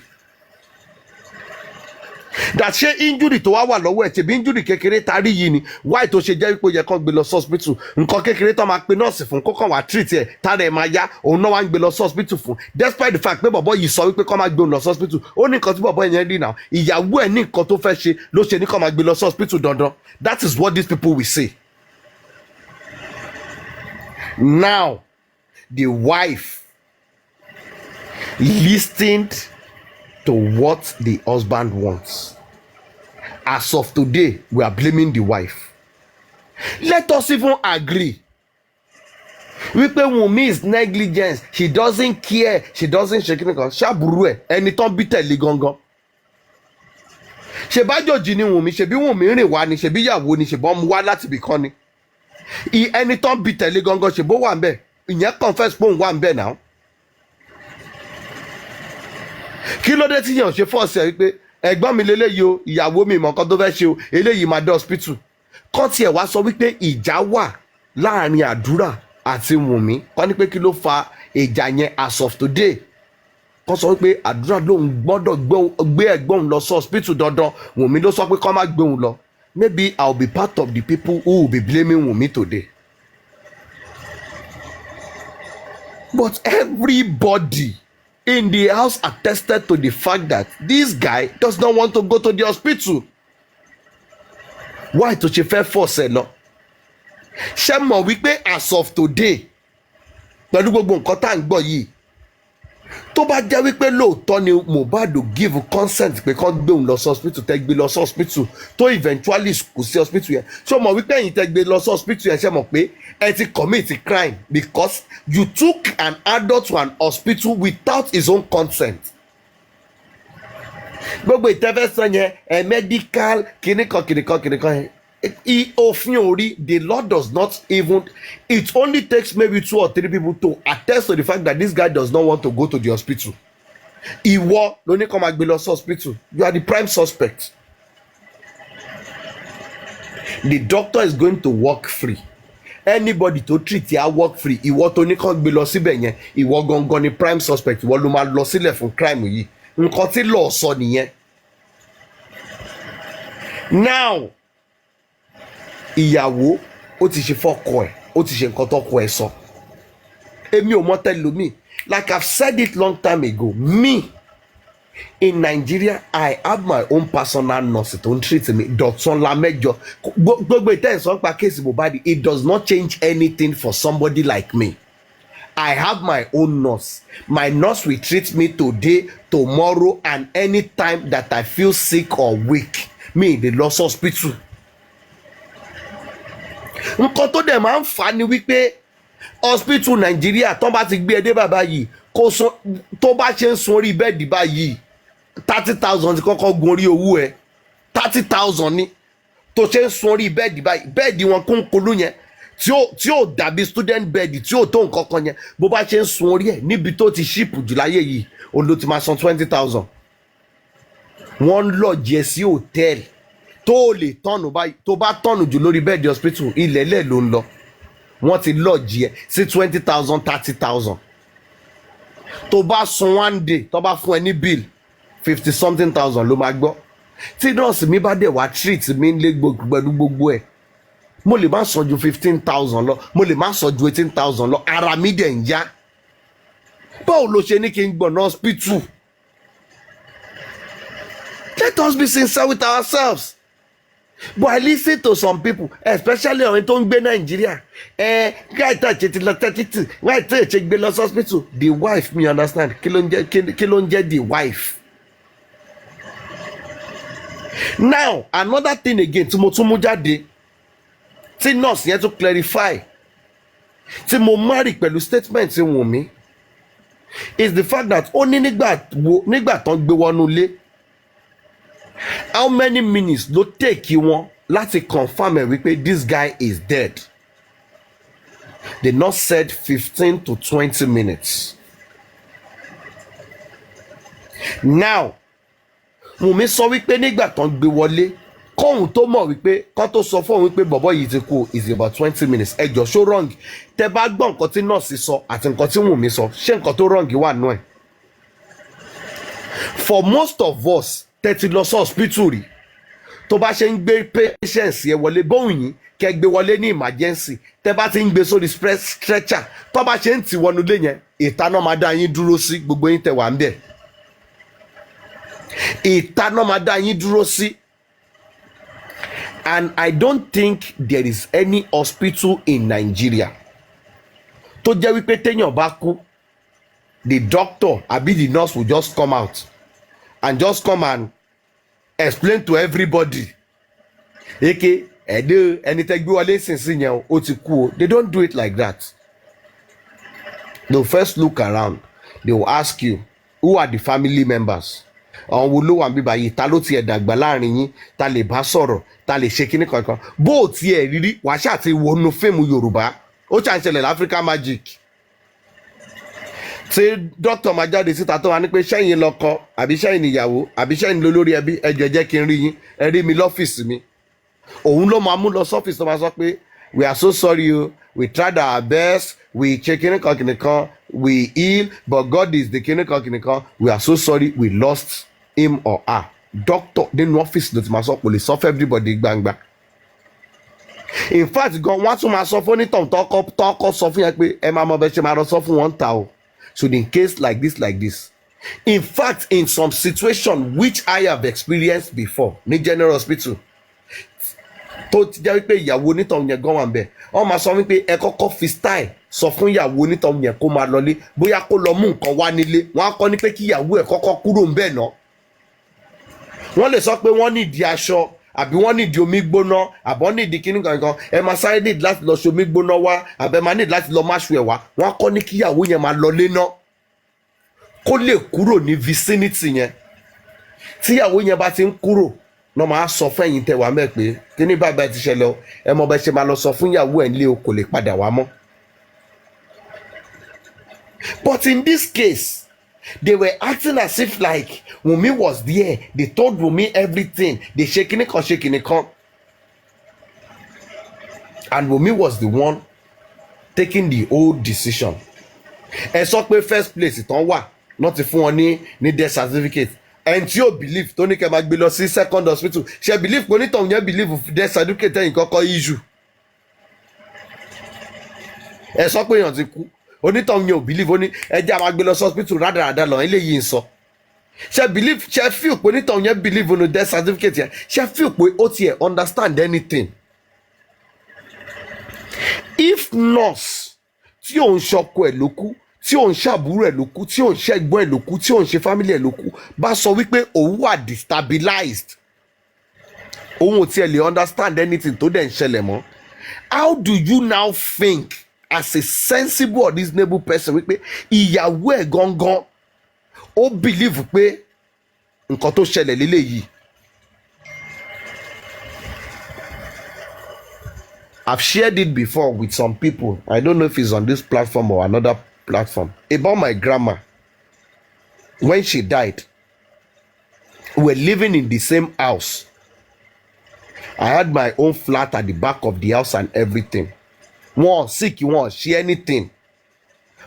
That ṣé injury tó wà lọ́wọ́ ẹ̀ ṣebí injury kékeré tarí yìí ni why tó ṣe jẹ́ wípé ó yẹ kán gbé lọ sí hospital, nǹkan kékeré tó máa pe nọ́ọ̀sì fún kó kàn wá treat ẹ̀ tára ẹ̀ máa yá òun náà wá ń gbé lọ sí hospital fún, despite the fact pé bọ̀bọ̀ yìí sọ wípé kán máa gbé òun lọ sí hospital. Ó ní nǹkan tí bọ̀bọ̀ yẹn rí náà, ìyàwó ẹ̀ ní nǹkan tó fẹ́ ṣe ló ṣe ní kán máa gbé lọ sí hospital dandan. That is what these people will say. Now the wife listened to what the husband wants. As of today, we are blaming the wife. Let us even agree. Wípé Wunmi is negligence, she doesn't care, she doesn't ṣe kíni kan, ṣàbùrú ẹ̀ ẹni tán bí tẹ̀lé gangan. Ṣèbájòjì ni Wunmi, ṣebí Wunmi rìn wá ni, ṣebí ìyàwó ni, ṣèbọn mú wá láti ibì kan ni. Ẹni tán bí tẹ̀lé gangan ṣèbó wà ń bẹ̀, ìyẹn confess pé òun wà ń bẹ̀ náà. Kí ló dé tí yẹn ò ṣe fọ́ọ̀sì ẹ̀ wípé ẹ̀gbọ́n mi lélẹ́yìí o, ìyàwó mi ìmọ̀ kan tó fẹ́ ṣe o, eléyìí máa dé hospital. Kọ́ tiẹ̀ wá sọ wípé ìjà wà láàrin àdúrà àti Wunmi, kọ́ ní pé kí ló fa ìjà yẹn as of today. kọ́ sọ pé àdúrà lòun gbọ́dọ̀ gbé ẹ̀gbọ́n òun lọ sí hospital dandan Wùnmí ló sọ pé kọ́ má gbé òun lọ. Maybe I'll be part of the people who will be blaming Wunmi today. But everybody in the house attested to the fact that this guy does not want to go to the hospital. Why tó ṣe fẹ́ force ẹ lọ? Ṣé mọ̀ wípé as of today pẹ̀lú gbogbo nǹkan tá à ń gbọ́ yìí tó bá jẹ́ wípé lóòótọ́ ni Mohbad give consent pé kán gbé òun lọ sí hospital tẹ́ gbé lọ sí hospital tó eventually kò sí hospital yẹn ṣé o mọ̀ wípé ẹ̀yin tẹ́ gbé lọ sí hospital yẹn ṣé mọ̀ pé ẹ ti commit crime because you took an adult to an hospital without his own consent. Gbogbo ìtẹ́fẹ́sán yẹn medical kìnìkan òfin orí the law does not even it only takes maybe 2 or 3 people to attest to the fact that this guy does not want to go to the hospital. Ìwọ ló ní kó máa gbé lọ sí hospital. You are the prime suspect. The doctor is going to work free. Anybody to treat ya work free. Ìwọ tó ní kó gbé lọ síbẹ̀ yẹn ìwọ gangan ni prime suspect. Ìwọ ló máa lọ sílẹ̀ fún crime yìí. Nǹkan tí law sọ nìyẹn. Now ìyàwó ó ti ṣe fọ́kọ ẹ̀ ó ti ṣe nǹkan tọ́kọ ẹ̀ sọ. Èmi ò mọ̀ tẹ́lómi. Like I've said it long time ago, me in Nigeria I have my own personal nurse tó ń treat me Dr. Lamẹjọ. Gbogbo ìtẹ́sán pa kéèsì Mohbad, it does not change anything for somebody like me. I have my own nurse. My nurse will treat me today, tomorrow, and any time that I feel sick or weak. Me, the lost hospital. Nǹkan tó dẹ̀ máa ń fà ni wípé hospital Nàìjíríà tó bá ti gbé ẹdẹ bàbá yìí kó sún tó bá ṣe ń sun orí bẹ́ẹ̀dì báyìí 30,000 ti kọ́kọ́ gun orí owó ẹ̀ 30,000 ni tó ṣe ń sun orí bẹ́ẹ̀dì báyìí bẹ́ẹ̀dì wọn kún kolú yẹn tí ó dàbí student bed tí ó tó nǹkan kan yẹn bó bá ṣe ń sun orí ẹ̀ níbi tó ti ṣíìpù jù láyé yìí òun ló ti máa san 20,000. Wọ́n ń lọ jẹ sí hòtẹ́ẹ̀lì tó lè tọ́nù báyìí tó bá tọ́nù jù lórí bẹ́ẹ̀dì hospital ilẹ̀lẹ̀ ló ń lọ wọ́n ti lọ jí ẹ sí 20,000 30,000. tó bá sun one day tó bá fún ẹ ní bill 50 something thousand ló máa gbọ́. Tí nọ́ọ̀sì mi bá dẹ̀ wá treat mi lé pẹ̀lú gbogbo ẹ̀ mo lè má san ju 15,000 lọ mo lè má san ju 18,000 lọ ara mi dẹ̀ ń yá. Báwo ló ṣe ní kí n gbọ̀nà hospital? Let us be sincere with ourselves. But I listen to some people, especially àwọn tó ń gbé Nàìjíríà. Guy tá ṣe ti lọ tẹ́títì, why tá ṣe gbé lọ hospital? The wife, me understand. Kí ló ń jẹ́ the wife? Now, another thing again, tí mo tún mú jáde, tí nurse yẹn tún clarify, tí mo marry pẹ̀lú statement tí Wùnmí, is the fact that ó ní nígbà tán gbé wọnú ilé, how many minutes ló take wọn láti confirm ẹ wípé this guy is dead? The nurse said 15 to 20 minutes. Now Wùnmí sọ wípé nígbà tán gbé wọlé kóhun tó mọ̀ wípé kán tó sọ fún òun wípé bọ̀bọ̀ yìí ti kú is about 20 minutes. Ẹjọ́ ṣó wrong? Tẹ bá gbọ́ nǹkan tí nọ́ọ̀sì sọ àti nǹkan tí Wùnmí sọ ṣé nǹkan tó wrong wà nù ẹ̀? For most of us tẹ́tí lọ sí hospital rí tó bá ṣe ń gbé patients yẹn wọlé bóun yìí kẹ́ gbé wọlé ní emergency tẹ́ bá ti ń gbé sórí stretcher tó bá ṣe ń tì wọnú lé yẹn ìtaná máa dá yín dúró sí gbogbo yín tẹ́ wà ń bẹ̀. Ìtaná máa dá yín dúró sí. And I don't think there is any hospital in Nigeria tó jẹ́ wípé téèyàn bá kú the doctor àbí the nurse will just come out and just come and explain to everybody eke ẹni tẹ́ gbé wọlé sínsìn yẹn ó ti kú o. They don't do it like that. They will first look around. They will ask you who are the family members. Àwọn wo ló wà níbí báyìí? Ta ló tiẹ̀ dàgbà láàrin yín? Ta lè bá sọ̀rọ̀? Ta lè ṣe kíní kankan? Bó o tiẹ̀ rírí wàá ṣáà ti wọnú fíìmù Yorùbá ó ṣà ń ṣẹlẹ̀ l'Africa Magic. Ṣé dókítà máa jáde síta tó wà ní pé ṣẹ́yìn lọ́kọ àbí ṣẹ́yìn ìyàwó àbí ṣẹ́yìn lólórí ẹbí ẹjọ́ jẹ́ kí n rí yín ẹ rí mi lọ́fíìsì mi. Òun ló máa mú lọ sọ́fíìsì tó máa sọ pé we are so sorry o we tried our best we ṣe kíní kan we heal but God is the kinikan we are so sorry we lost him or her. Doctor nínú ọ́fíìsì ló ti máa sọ kò lè sọ fún everybody gbangba. In fact gan wọ́n á tún máa sọ fún onítàn tọ́kọ́ sọ fún yẹn pé ẹ máa mọ bẹ́ẹ̀ ṣe máa lọ sọ fún wọn ta o. So in case like this. In fact in some situation which I have experienced before ní general hospital tó ti jẹ́ wípé ìyàwó onítàn yẹn gan wà ń bẹ̀ wọ́n máa sọ wípé ẹ kọ́kọ́ fi style sọ fún ìyàwó onítàn yẹn kó máa lọlé bóyá kó lọ mú nǹkan wá nílé wọ́n á kọ́ ní pé kí ìyàwó ẹ̀ kọ́kọ́ kúrò ń bẹ̀ náà. Wọ́n lè sọ pé wọ́n nídìí aṣọ àbí wọ́n nídìí omi gbóná àbọ̀ nídìí kíní kankan ẹ máa sáré nídìí láti lọ ṣe omi gbóná wá àbẹ máa nídìí láti lọ máṣu ẹ̀ wá wọ́n á kọ́ ní kí ìyàwó yẹn máa lọlé náà kó lè kúrò ní vicinity yẹn. Tíyàwó yẹn bá ti ń kúrò náà máa sọ fún ẹ̀yin tẹ́ wà mẹ́ pé kíní bàbá ti ṣẹlẹ̀ o ẹ mọ bẹ́ẹ̀ ṣe máa lọ sọ fún ìyàwó ẹ̀ nílé o kò lè padà wá mọ́. But in this case they were acting as if like Wunmi was there. They told Wunmi everything. They ṣe kíní kan. And Wunmi was the one taking the whole decision. Ẹ sọ pé first place ìtàn wà not ti fún wọn ní death certificate. And tí o believe tó ní kẹ́ máa gbé lọ sí second hospital ṣe believe pé onítàn yẹn believe death certificate ẹ̀yìn kọ́kọ́ issue. Ẹ sọ pé èèyàn ti kú onítàn yẹn ò believe ó ní ẹjẹ́ àwọn agbé lọ sí hospital rádaràda lọ eléyìí ń sọ. Ṣe believe ṣe feel pé onítàn yẹn believe on death certificate yẹn ṣe feel pé ó tiẹ̀ understand anything. If nurse tí òun ṣọkọ ẹ̀ ló kú tí òun ṣàbúrò ẹ̀ ló kú tí òun ṣẹ̀gbọ́n ẹ̀ ló kú tí òun ṣe family ẹ̀ ló kú bá sọ wípé òun wà destabilized òun ò tiẹ̀ lè understand anything tó dẹ̀ ń ṣẹlẹ̀ mọ́. How do you now think as a sensible or reasonable person wípé ìyàwó ẹ̀ gangan ó believe pé nǹkan tó ṣẹlẹ̀ lélẹ́yìí. I've shared it before with some people. I don't know if it's on this platform or another platform about my grandma. When she died, we were living in the same house. I had my own flat at the back of the house and everything. Wọ́n sick, wọ́n ṣe anything.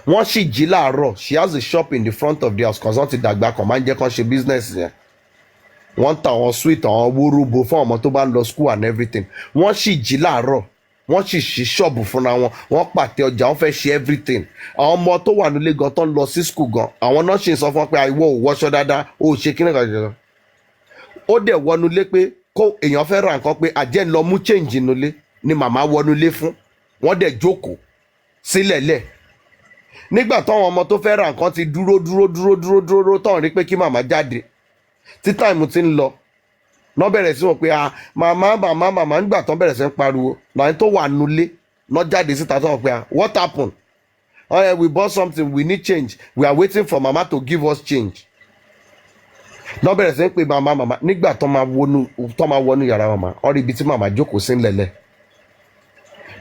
Wọ́n sì jí láàárọ̀. She has a shop in the front of the house cause wọ́n ti dàgbà kan máa ń jẹ́ kán ṣe business yẹn. Wọ́n ta àwọn sweet àwọn wóróbo fún ọmọ tó bá ń lọ school and everything. Wọ́n sì jí láàárọ̀. Wọ́n sì ṣí ṣọ́ọ̀bù fúnra wọn wọ́n pàtẹ ọjà wọ́n fẹ́ ṣe everything. Àwọn ọmọ tó wà nílé gan tó ń lọ sí school gan àwọn náà ṣì ń sọ fún wọn pé àìwọ ò wọṣọ dáadáa ó ṣe kíní kan jẹjẹrẹ. Ó dẹ̀ wọnúlé pé kó èèyàn fẹ́ ra nǹkan pé àjẹ́ ń lọ mú change nulẹ̀ ni màmá wọnúlé fún wọ́n dẹ̀ jókòó sílẹ̀lẹ̀. Nígbà táwọn ọmọ tó fẹ́ ra nǹkan ti dúró tán rí pé kí màmá jáde tí táìmù ti ń lọ náà bẹ̀rẹ̀ sí wọn pé màmá nígbà tán bẹ̀rẹ̀ sí ń pariwo náà tó wà nulẹ̀ náà jáde síta tó wọn pé what happened? Oh yeah, we bought something, we need change, we are waiting for mama to give us change. Náà bẹ̀rẹ̀ sí ń pè màmá nígbà tán máa wọnú yàrá màmá ó rí ibi tí màmá jókòó sí ńlẹ̀lẹ̀.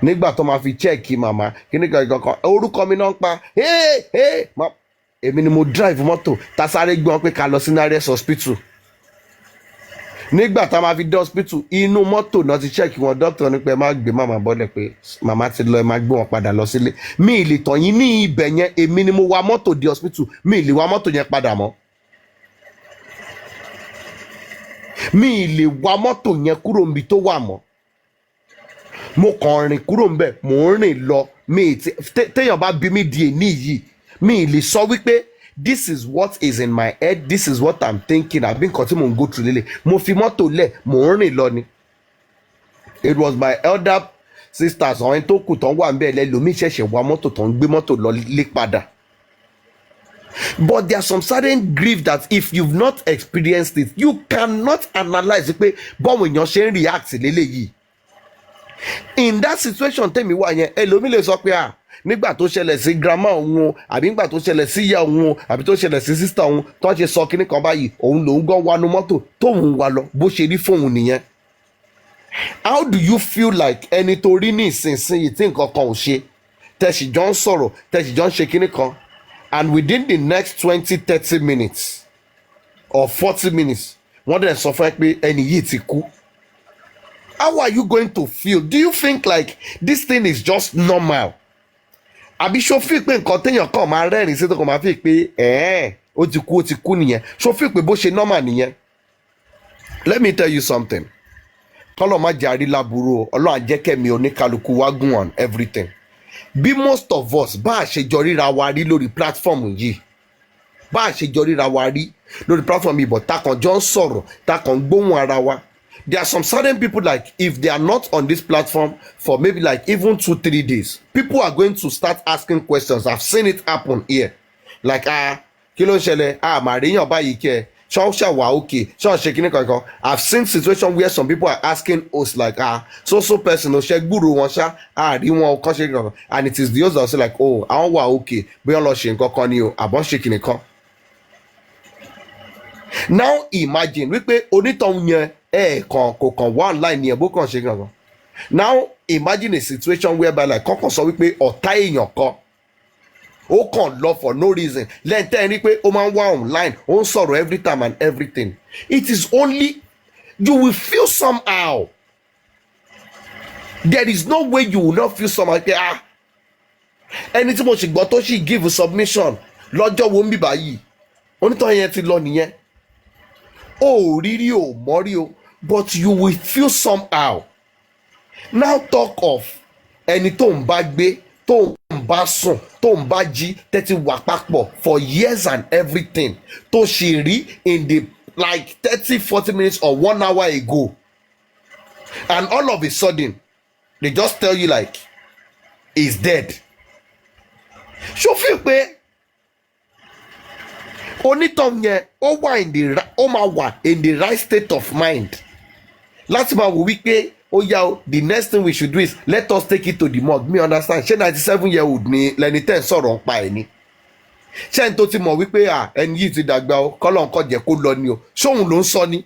Nígbà tó máa fi chẹ́ẹ̀kì màmá kíní kankan orúkọ mi náà ń pa èmi ni mo drive mọ́tò tá sáré gbé wọn pé ká lọ sí nearest hospital. Nígbà tá máa fi dé hospital inú mọ́tò náà ti chẹ́ẹ̀kì wọn doctor ní pé ẹ má gbé màmá bọ́lẹ̀ pé màmá ti lọ ẹ má gbé wọn padà lọ sílé. Mi ì lè tàn yín ní ibẹ̀ yẹn èmi ni mo wa mọ́tò dé hospital mi ì lè wa mọ́tò yẹn padà mọ́. Mi ì lè wa mọ́tò yẹn kúrò níbi tó wà mọ́. Mo kàn rìn kúrò ńbẹ̀ mò ń rìn lọ téèyàn bá bí mi di èní yìí mi ì lè sọ wípé this is what is in my head this is what I'm thinking àbí nǹkan tí mò ń go through lélẹ̀ mo fi mọ́tò lẹ̀ mò ń rìn lọ ni. It was my elder sisters àwọn tó kù tán wà ńbẹ̀ lẹ́lòmíì ṣẹ̀ṣẹ̀ wa mọ́tò tán gbé mọ́tò lọ lé padà. But there are some certain grief that if you've not experienced it you cannot analyse pé bọ́ọ̀mù èèyàn ṣe ń react lélẹ́yìí. In that situation tèmi wà yẹn ẹlòmíì lè sọ pé nígbà tó ṣẹlẹ̀ sí grandma òun o àbí nígbà tó ṣẹlẹ̀ sí ìyá òun o àbí tó ṣẹlẹ̀ sí sísítà òun tó ń ṣe sọ kíní kan báyìí òun lòún gan wanu mọ́tò tóun wà lọ bó ṣe rí fóun nìyẹn. How do you feel like ẹni tó rí ní ìsinsìnyí tí nǹkan kan ò ṣe tẹ̀sí jọ ń sọ̀rọ̀ tẹ̀sí jọ ń ṣe kíní kan and within the next 20-30 minutes or 40 minutes wọ́n dẹ̀ sọ fún ẹ pé ẹni yìí ti kú? How are you going to feel? Do you think like this thing is just normal? àbí ṣó fi pé nǹkan téèyàn kàn máa rẹ́rìn sí tó kàn máa fi pé ó ti kú nìyẹn, ṣó fi pé bó ṣe normal nìyẹn. Let me tell you something, kọ́lọ̀ má jẹ́ àrí láburú o, ọlọ́run àjẹkẹ́mi oníkálukú wá gùn on everything. Bí most of us bá a ṣe jọ ríra wa rí lórí platform yìí, bá a ṣe jọ ríra wa rí lórí platform yìí, but takàn jọ ń sọ̀rọ̀ takàn gbóhùn ara wa. There are some certain people, like if they are not on this platform for maybe like even 2-3 days, people are going to start asking questions. I've seen it happen here. Like kí ló ń ṣẹlẹ̀, màríyàn báyìí kẹ́ ṣọ́ọ̀ṣà wà okay, ṣọ́ọ̀ṣà kìíní kankan. I've seen situations where some people are asking us like so person ò ṣe gbúrò wọn ṣá rí wọn kọ́ ṣe kankan, and it is the host that say like àwọn wà okay bóyá lọ ṣe nǹkan kan ni o àbọ̀ ṣe kìíní kan. Now imagine wípé onítọ̀hún yẹn kò kàn wá online yẹn bó kàn ṣe kankan. Now imagine a situation whereby like kọ́kàn sọ wípé ọ̀tá èèyàn kan ó kàn lọ for no reason lẹ́yìn tẹ́ ẹ rí pé ó máa ń wá online ó ń sọ̀rọ̀ every time and everything. It is only you will feel somehow. There is no way you will not feel somehow. Ẹni tí mo ṣì gbọ́ tó ṣì give submission lọ́jọ́ wo ń bì báyìí onítọ̀hún yẹn ti lọ nìyẹn. Ó rírí o mọ́rí o, but you will feel somehow. Now talk of ẹni tó ń bá gbé tó ń bá sùn tó ń bá jí tẹ́tí wà papọ̀ for years and everything tó ṣe rí in the like 30-40 minutes or 1 hour ago, and all of a sudden they just tell you like he's dead. Ṣó fi pé onítọ̀hún yẹn ó máa wà in the right state of mind láti máa wò wípé the next thing we should do is let us take it to the morgue. Me understand ṣé 97-year-old ni lẹni tẹ́ ń sọ̀rọ̀ ń pa ẹ̀ ni, ṣé ẹni tó ti mọ̀ wípé ẹni yìí ti dàgbà o kọ́lọ̀ nǹkan jẹ́ kó lọ ni o, ṣóun ló ń sọ ni.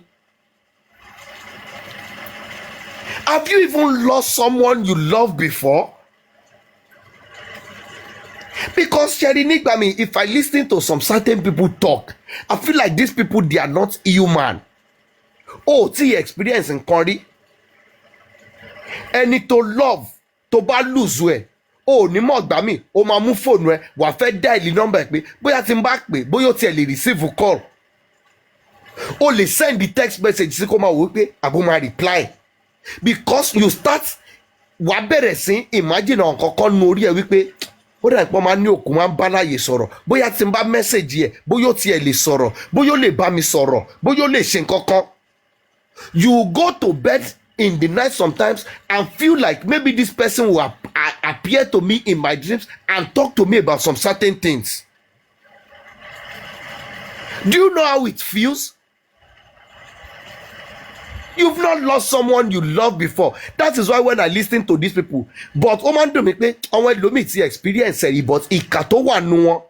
Have you even lost someone you loved before? Because Sherry nígbà mi, if I listen to some certain people talk, I feel like these people, they are not human. Tí experience nǹkan rí ẹni tó love tó bá lose ẹ ní mọ̀ gbà mí ó máa mú fóònù ẹ wà fẹ́ dial number ẹ pé bóyá tí n bá pè bóyá ó tiẹ̀ lè receive call, ó lè send the text message sí kó máa wò pé àbó máa reply, because you start wà bẹ̀rẹ̀ sí imagine nǹkan kan nu orí ẹ wípé ó dà pọ̀ máa ní òkú máa ń bá láàyè sọ̀rọ̀, bóyá tí n bá mẹ́sẹ̀gì ẹ̀ bóyá ó tiẹ̀ lè sọ̀rọ̀, bóyá ó lè bá mi sọ̀rọ̀, bóyá ó lè ṣe nǹkan kan. You go to bed in the night sometimes and feel like maybe this person will appear to me in my dreams and talk to me about some certain things. Do you know how it feels? You've not lost someone you loved before. That is why when I listen to these people, but ó máa ń dùn mí pé àwọn ẹlòmíì ti experience ẹ̀ but ìkà tó wà nù wọn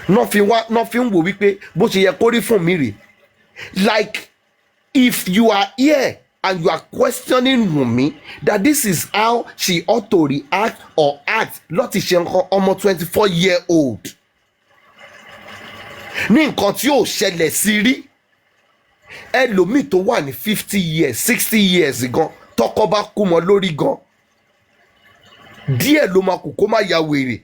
náà fi ń wò wípé bó ṣe yẹ kó rí fún mi rè. Like if you are here and you are questioning Wunmi that this is how she ought to react or act lọ́ti ṣe nǹkan ọmọ 24-year-old ní nǹkan tí ò ṣẹlẹ̀ sí rí, ẹlòmíì tó wà ní 50 years 60 years gan tọkọ bá kú mọ́ lórí gan díẹ̀ ló máa kù kó má ya wèrè,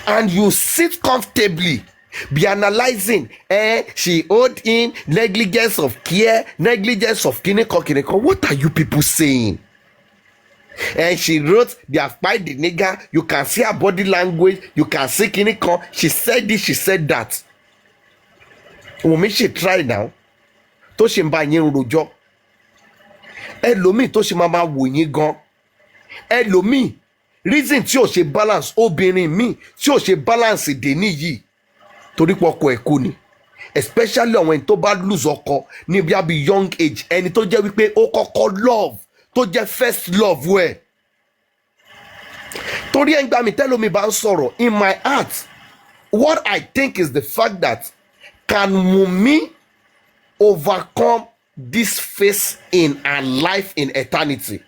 and you sit comfortably be analysing she owed in negligence of care, negligence of kinikan. What are you people saying? And she wrote they have fired the nigger, you can see her body language, you can see kinikan, she said this, she said that. Wunmi ṣe try now tó ṣe ń bá yín rojọ́, ẹlòmíì tó ṣe máa wò yín gan, ẹlòmíì reason tí ò ṣe balance obìnrin míì tí ò ṣe balance dè níyì torí pé ọkọ ẹ̀ kú ni, especially àwọn ẹni tó bá lose ọkọ ní bí i young age, ẹni tó jẹ́ wípé ó kọ́kọ́ love tó jẹ́ first love wẹ̀. Torí ẹ̀ ń gbà mí tẹ́lómi bá ń sọ̀rọ̀, in my heart what I think is the fact that can Wunmi overcome this phase in her life in eternity?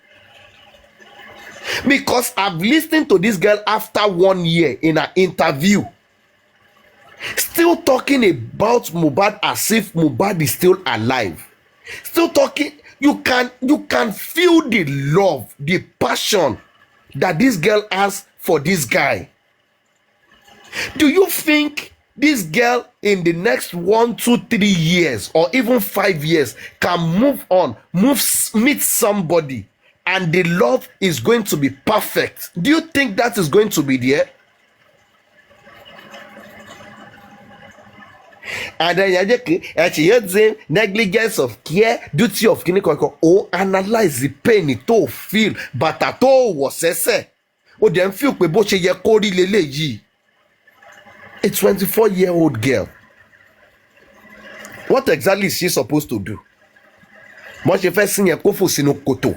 Because I've listened to this girl after 1 year in an interview still talking about Mohbad as if Mohbad is still alive, still talking. You can feel the love, the passion that this girl has for this guy. Do you think this girl in the next 1, 2, 3 years or even 5 years can move on, meet somebody, and the love is going to be perfect? Do you think that is going to be there? And then negligence of care, duty of clinical, or analyze the pain to feel, but at all was ese. O dem feel pe bo se ye ko ri leleyi. A 24-year-old girl. What exactly is she supposed to do? Mo se fe sin yen ko fo sínú kòtò.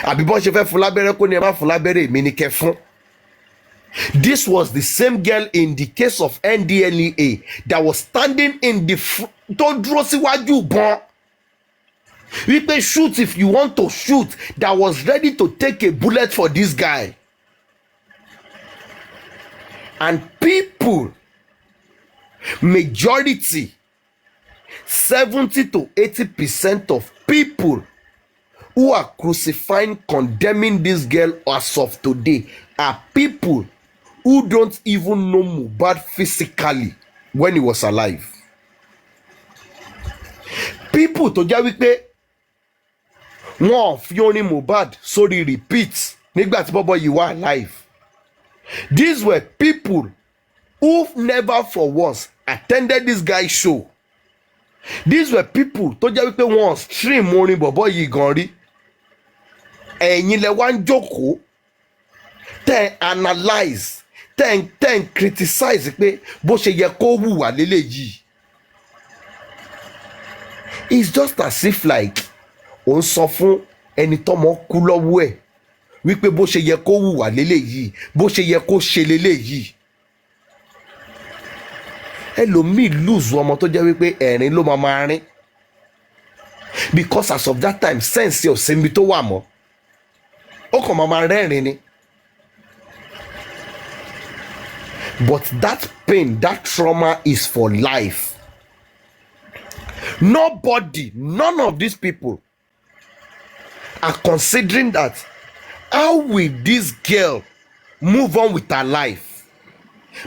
Àbí bo se fe fún lábẹ́rẹ́ kó ní ẹ má fún lábẹ́rẹ́ mi ní kẹ́ fún. This was the same girl in the case of NDLEA that was standing in the tó dúró síwájú ìbọn. Wípé shoot if you want to shoot, that was ready to take a bullet for this guy. And people, majority, 70 to 80% of people who are crucifying, condemning this girl as of today are people who don't even know Mohbad physically when he was alive. People tó jẹ́ wípé wọ́n fi orin Mohbad sórí repeat nígbà tí bọ́bọ́ yìí wà alive. These were people who never for once attended this guy's show. These were people tó jẹ́ wípé wọ́n stream orin bọ́bọ́ yìí gan rí. Ẹ̀yin lẹ wá ń jókòó tẹ́ analyze tẹ́ criticize pé bó ṣe yẹ kó hùwà lélẹ́yìí. It's just as if like òun sọ fún ẹni tọ́mọ kú lọ́wọ́ ẹ̀ wípé bó ṣe yẹ kó hùwà lélẹ́yìí, bó ṣe yẹ kó ṣe lélẹ́yìí. Ẹlòmíì lose ọmọ tó jẹ́ wípé ẹ̀rín ló máa rín, because as of that time sense ò síbi tó wà mọ́, ó kàn máa rẹ́rìn ni. But that pain, that trauma is for life. Nobody, none of these people are considering that how will this girl move on with her life?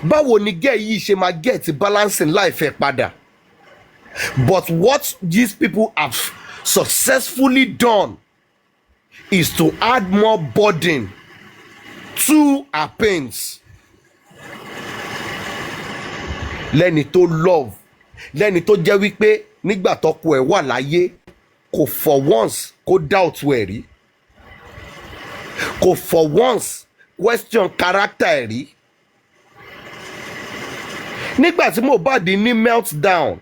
Báwo ni girl yìí ṣe máa get balance in life ẹ̀ padà? But what these people have successfully done is to add more burden to her pains. Lẹ́ni tó love, lẹ́ni tó jẹ́ wípé nígbà tọ́kọ ẹ̀ wà láyé kò for once kó doubt ẹ̀ rí, kò for once question character ẹ̀ rí. Nígbà tí Mohbad ní meltdown,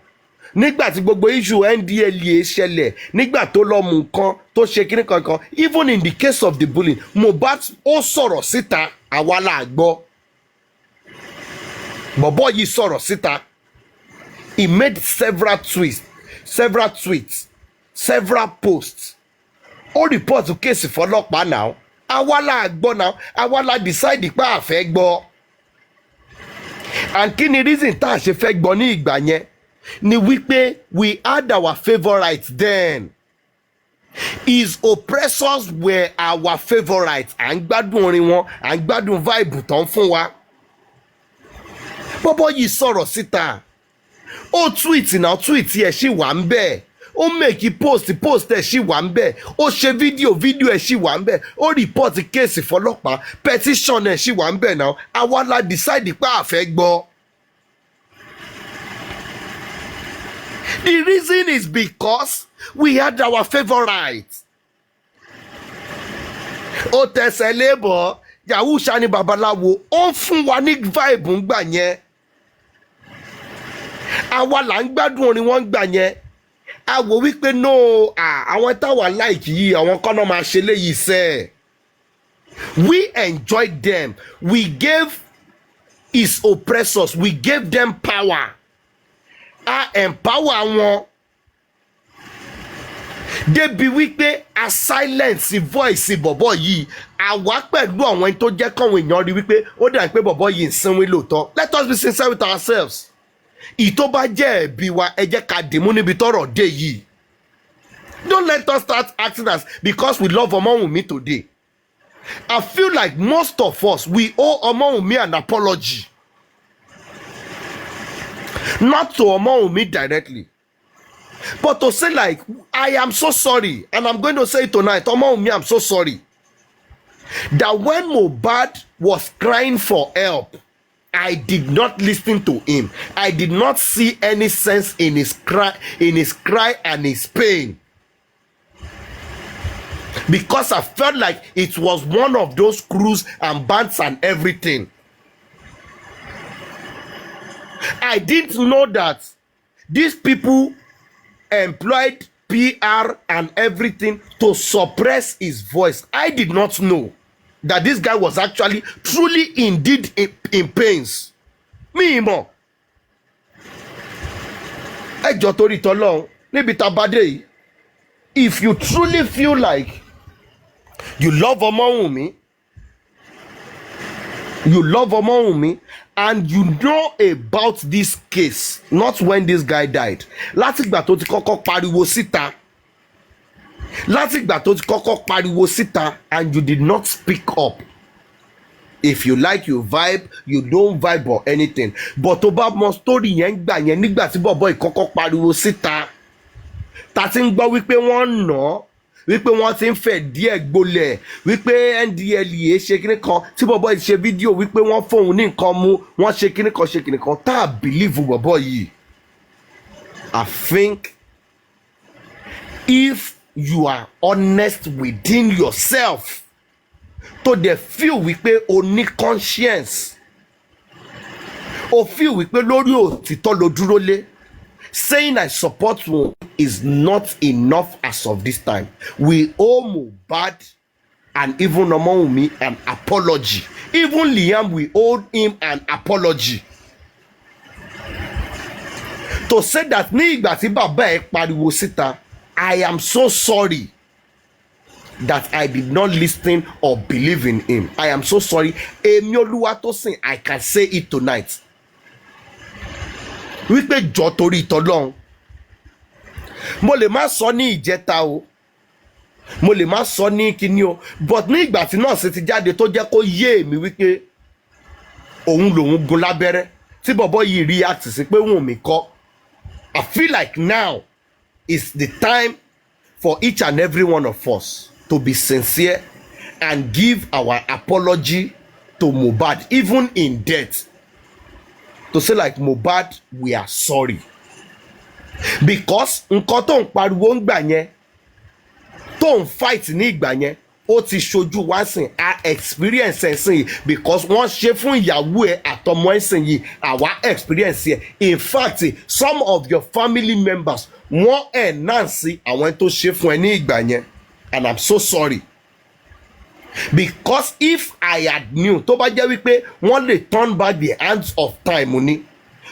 nígbà tí gbogbo issue NDLEA ṣẹlẹ̀, nígbà tó lọ mú nǹkan tó ṣe kíní kankan, even in the case of the bullying, Mohbad ó sọ̀rọ̀ síta, àwa la gbọ́. Bọ̀bọ́ yìí sọ̀rọ̀ síta. He made several tweets, several posts. Ó report case fọlọ́pàá now. Àwa la gbọ́ now. Àwa la decide pé a fẹ́ gbọ́. And kí ni reason tá a ṣe fẹ́ gbọ́ ní ìgbà yẹn? Ni wípé we had our favourites then. His oppressors were our favourites. À ń gbádùn orin wọn, à ń gbádùn vibe tán fún wa. Bọ́bọ́ yìí sọ̀rọ̀ síta. Ó tweet ẹ̀ ṣì wà ń bẹ̀. Ó make post ẹ̀ ṣì wà ń bẹ̀. Ó ṣe fídíò ẹ̀ ṣì wà ń bẹ̀. Ó report case fọlọ́pàá, petition ẹ̀ ṣì wà ń bẹ̀ náà. Àwa la decide pé a fẹ́ gbọ́. The reason is because we had our favourites. Ó tẹsẹ̀ lébọ̀, Yahoo Shani Babaláwo, ó ń fún wa ní vibe ń gbà yẹn. Àwa là ń gbádùn orin wọn ń gbà yẹn. A wò wípé no, àwọn táwa like yìí, àwọn kọ́nà máa ṣe léyìí sẹ́. We enjoyed them. We gave his oppressors, we gave them power. A empower wọn. Débi wípé a silence voice bọ̀bọ̀ yìí. Àwa pẹ̀lú àwọn tó jẹ́ kọ́wọn èèyàn rí wípé ó dà pé bọ̀bọ̀ yìí ń sinwin lóòótọ́. Let us be sincere with ourselves. Ìtó bá jẹ́ ẹ̀bi wa, ẹ jẹ́ ká dìmú níbi tọ́rọ̀ dé yìí. Don't let us start acting as because we love Ọmọwùnmí today. I feel like most of us, we owe Omowunmi an apology. Not to Omowunmi directly, but to say like, I am so sorry, and I'm going to say it tonight, Omowunmi, I'm so sorry, that when Mohbad was crying for help, I did not listen to him. I did not see any sense in his cry and his pain. Because I felt like it was one of those crews and bands and everything. I didn't know that these people employed PR and everything to suppress his voice. I did not know that this guy was actually truly indeed in pains. Me mo. Ẹjọ́ torí t'Ọlọ́run níbi tá bá dé yìí. If you truly feel like you love Omowunmi, and you know about this case, not when this guy died. Látìgbà tó ti kọ́kọ́ pariwo síta, and you did not speak up. If you like, you vibe, you don't vibe or anything. But tó bá mọ story yẹn gbà yẹn nígbà tí bọ̀bọ̀ ìkọ́kọ́ pariwo síta, ta ti ń gbọ́ wípé wọ́n nà, wípé wọ́n ti ń fẹ̀ díẹ̀ gbolẹ̀, wípé NDLEA ṣe kíní kan, tí bọ̀bọ̀ yìí ṣe fídíò wípé wọ́n fóun ní nǹkan mu, wọ́n ṣe kíní kan, tá a believe bọ̀bọ̀ yìí. I think if you are honest within yourself, to the feel wípé o ní conscience, o feel wípé lórí òtítọ́ ló dúró lé, saying I support you is not enough as of this time. We owe Mohbad and even Omowunmi an apology. Even Liam, we owe him an apology. To say that ní ìgbà tí bàbá ẹ̀ pariwo síta, I am so sorry that I did not listen or believe in him. I am so sorry. Èmi Oluwatosin, I can say it tonight. Wípé jọ̀ọ́ torí t'Ọlọ́run. Mo lè má sọ ní ìjẹta o. Mo lè má sọ ní kíní o. But ní ìgbà tí nọ́ọ̀sì ti jáde tó jẹ́ kó yé mi wípé òun lòun gun lábẹ́rẹ́, tí bọ̀bọ́ yìí react sí pé Wùnmí kọ́. I feel like now is the time for each and every one of us to be sincere and give our apology to Mohbad, even in death. To say like, Mohbad, we are sorry. Because nǹkan tó ń pariwo ń gbà yẹn, tó ń fight ní ìgbà yẹn, ó ti ṣojú wá sìn, a experience ẹ̀ sìn yìí, because wọ́n ṣe fún ìyàwó ẹ̀ àtọmọ ẹ̀ sìn yìí, àwa experience ẹ̀. In fact, some of your family members wọ́n enhance àwọn tó ṣe fún ẹ ní ìgbà yẹn, and I'm so sorry. Because if I had knew, tó bá jẹ́ wípé wọ́n lè turn back the hands of time ni,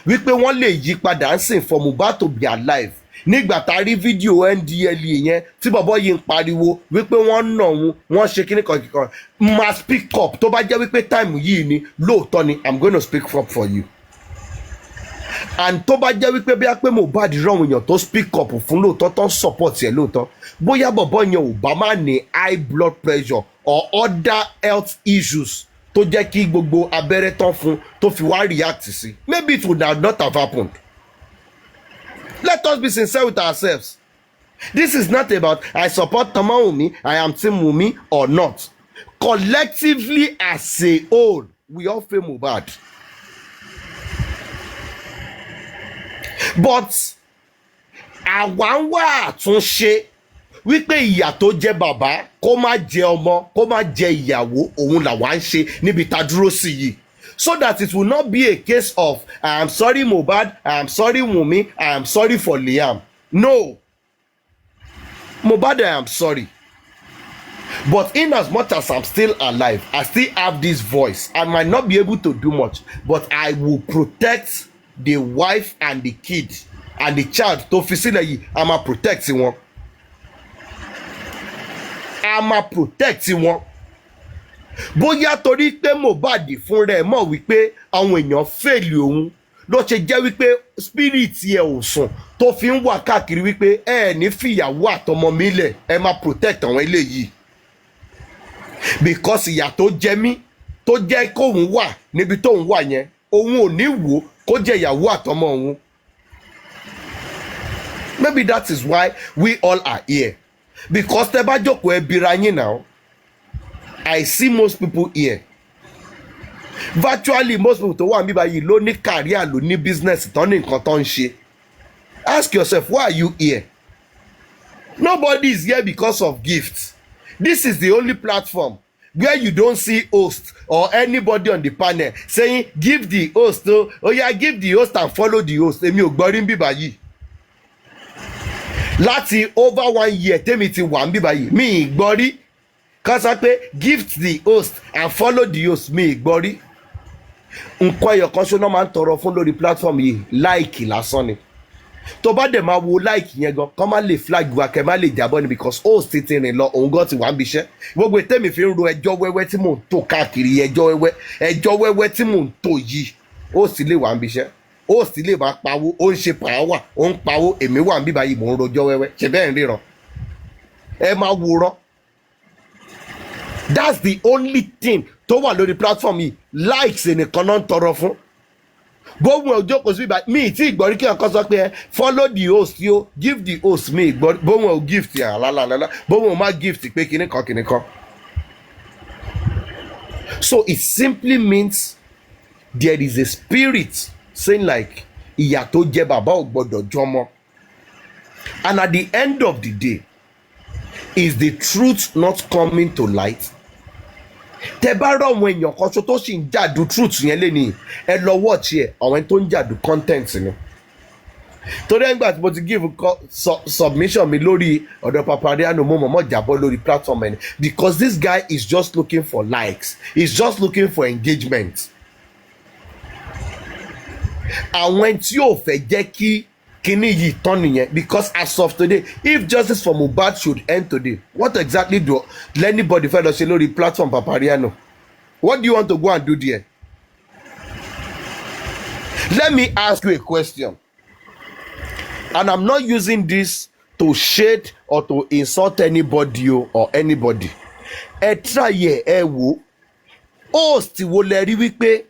wípé wọ́n lè yí padà ń sìn for Mohbad to be alive. Nígbà tá a rí fídíò NDLEA yẹn tí bọ̀bọ̀ yìí ń pariwo wípé wọ́n nà òun, wọ́n ṣe kíní kan, must speak up. Tó bá jẹ́ wípé time yìí ni, lóòótọ́ ni, I'm going to speak up for you. And tó bá jẹ́ wípé bí a pé Mohbad rán èèyàn tó speak up fún lóòótọ́ tó support ẹ̀ lóòótọ́, bóyá bọ̀bọ̀ yẹn ò bá má ní high blood pressure or other health issues tó jẹ́ kí gbogbo abẹ́rẹ́ tán fún tó fi wá react sí. Maybe it would have not have happened. Let us be sincere with ourselves. This is not about I support Omowunmi, I am Team Wunmi or not. Collectively as a whole, we all feel Mohbad. But àwa ń wá àtúnṣe wípé ìyà tó jẹ bàbá kó má jẹ ọmọ, kó má jẹ ìyàwó, òun làwa ń ṣe níbi tá dúró sí yìí. So that it will not be a case of I am sorry Mohbad, I am sorry Wunmi, I am sorry for Liam. No. Mohbad, I am sorry. But in as much as I'm still alive, I still have this voice. I might not be able to do much, but I will protect the wife and the kid and the child. To fi sílẹ̀ yìí, I'ma protect wọn. I'ma protect wọn. Bóyá torí pé Mohbad fún rẹ̀ mọ̀ wípé àwọn èèyàn fèlì òun ló ṣe jẹ́ wípé spirit ẹ̀ ò sùn tó fi ń wà káàkiri wípé ẹ ní fìyàwó àtọmọ mi lẹ̀, ẹ máa protect àwọn eléyìí. because ìyà tó jẹ mí tó jẹ́ kóun wà níbi tóun wà yẹn òun ò ní wò kó jẹ́ ìyàwó àtọmọ òun. Maybe that is why we all are here, because tẹ́ bá jókòó ẹ bira yín now. I see most people here, virtually most people tó wà níbí báyìí ló ní career, ló ní business, tó ní nǹkan tó ń ṣe. Ask yourself, why are you here? Nobody is here because of gifts. This is the only platform where you don't see host or anybody on the panel saying give the host, oh yeah, give the host and follow the host. Èmi ò gbọ́ rí níbí báyìí. Láti over 1 year tèmi ti wà níbí báyìí mi ì gbọ́ rí ká sọ pé gift the host and follow the host, mi ì gbọ́ rí. Nǹkan ẹyọ kan ṣó náà máa ń tọrọ fún lórí platform yìí, like lásán ni. Tó bá dẹ̀ máa wo like yẹn gan kọ́ má lè flag wa kẹ́ má lè jábọ́ ni, because host ti rìn lọ òun gan ti wà ń bíṣẹ́. Gbogbo tèmi fi ń ro ẹjọ́ wẹ́wẹ́ tí mò ń tò káàkiri, ẹjọ́ wẹ́wẹ́ tí mò ń tò yìí, host lè wà ń bíṣẹ́, host lè máa pawó, ó ń ṣe pàáwà, ó ń pawó, èmi wà ń bí báyìí mò ń rojọ́ wẹ́wẹ́, ṣe bẹ́ẹ̀ ń ríran. Ẹ máa wòran. That's the only thing tó wà lórí platform yìí, likes ẹnìkan náà ń tọrọ fún. Bóun ò jókòó sí ibà mi tí ìgbọ́rí kí ọkọ sọ pé follow the host yo, give the host, mi ìgbọ́rí bóun ò gift yà lálálálá, bóun ò má gift pé kíní kan. So it simply means there is a spirit saying like ìyà tó jẹ bàbá ò gbọdọ̀ jọmọ. And at the end of the day, is the truth not coming to light? Tẹ́ bá rọ àwọn èèyàn kan ṣo tó sì ń jàdù truth yẹn lé ní ẹ lọ watch ẹ, àwọn tó ń jàdù content ni. Torí ẹgbàá tí mo ti give submission mi lórí ọ̀dọ̀ Papariano, mo mọ̀mọ́ jábọ́ lórí platform ẹni, because this guy is just looking for likes, he's just looking for engagement. Àwọn tí ò fẹ́ jẹ́ kí kíní yìí tán nìyẹn, because as of today, if justice for Mohbad should end today, what exactly do anybody fẹ́ lọ ṣe lórí platform Papariano? What do you want to go and do there? Let me ask you a question, and I'm not using this to shade or to insult anybody or anybody. Ẹ try ẹ wò, host wo lẹ rí wípé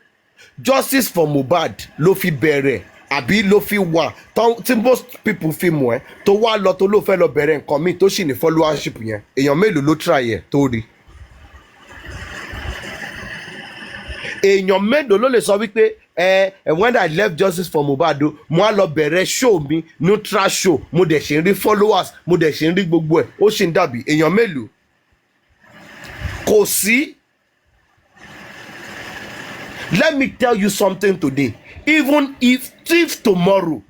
justice for Mohbad ló fi bẹ̀rẹ̀ àbí ló fi wà tí most people fi mọ̀ ẹ́ tó wá lọ tó ló fẹ́ lọ bẹ̀rẹ̀ nǹkan míì tó sì ní followership yẹn, èèyàn mélòó ló try ẹ̀ tó rí? Èèyàn mélòó ló lè sọ wípé when I left justice for Mohbad mo á lọ bẹ̀rẹ̀ show mi, neutral show, mo dẹ̀ ṣe ń rí followers, mo dẹ̀ ṣe ń rí gbogbo ẹ̀, ó sì ń dàbí èèyàn mélòó? Kò sí. Let me tell you something today. Even if tomorrow,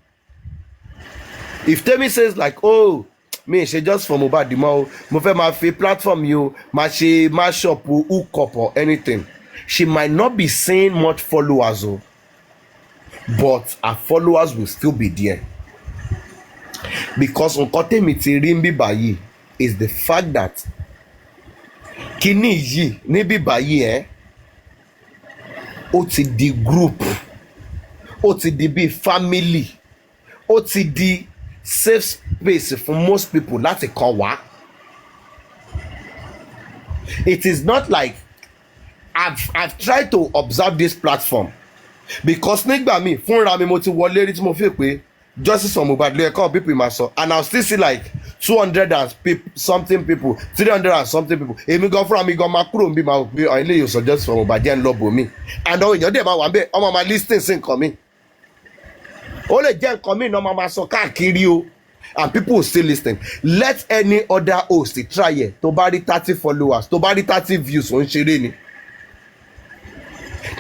if Temi says like, oh, me she just for Mohbad mo fẹ́ máa fi platform yo, máa ṣe mash up or hook up or anything, she might not be seeing much followers but her followers will still be there, because nǹkan Temi ti rí níbí báyìí is the fact that kíní yìí níbí báyìí ó ti di group, ó ti di bí family, ó ti di safe space for most people láti kàn wá. It is not like I've tried to observe this platform, because nígbà míì fúnra mi mo ti wọlé rí tí mo fi pé justice for Mohbad ló yẹ kọ́ people máa sọ, and I'll still see like 200 and something people, 300 and something people. Èmi gan fúnra mi gan máa kúrò níbí máa gbé ilé ìwòsàn justice for Mohbad jẹ́ ń lọ bò mí, and àwọn èèyàn dẹ̀ máa wà ń bẹ̀ ọmọ máa listing sí nǹkan mi, ó lè jẹ́ nǹkan mi náà máa sọ káàkiri o, and people will still listen. Let any other host try ẹ̀ tó bá rí 30 followers, tó bá rí 30 views, ó ń ṣeré ni.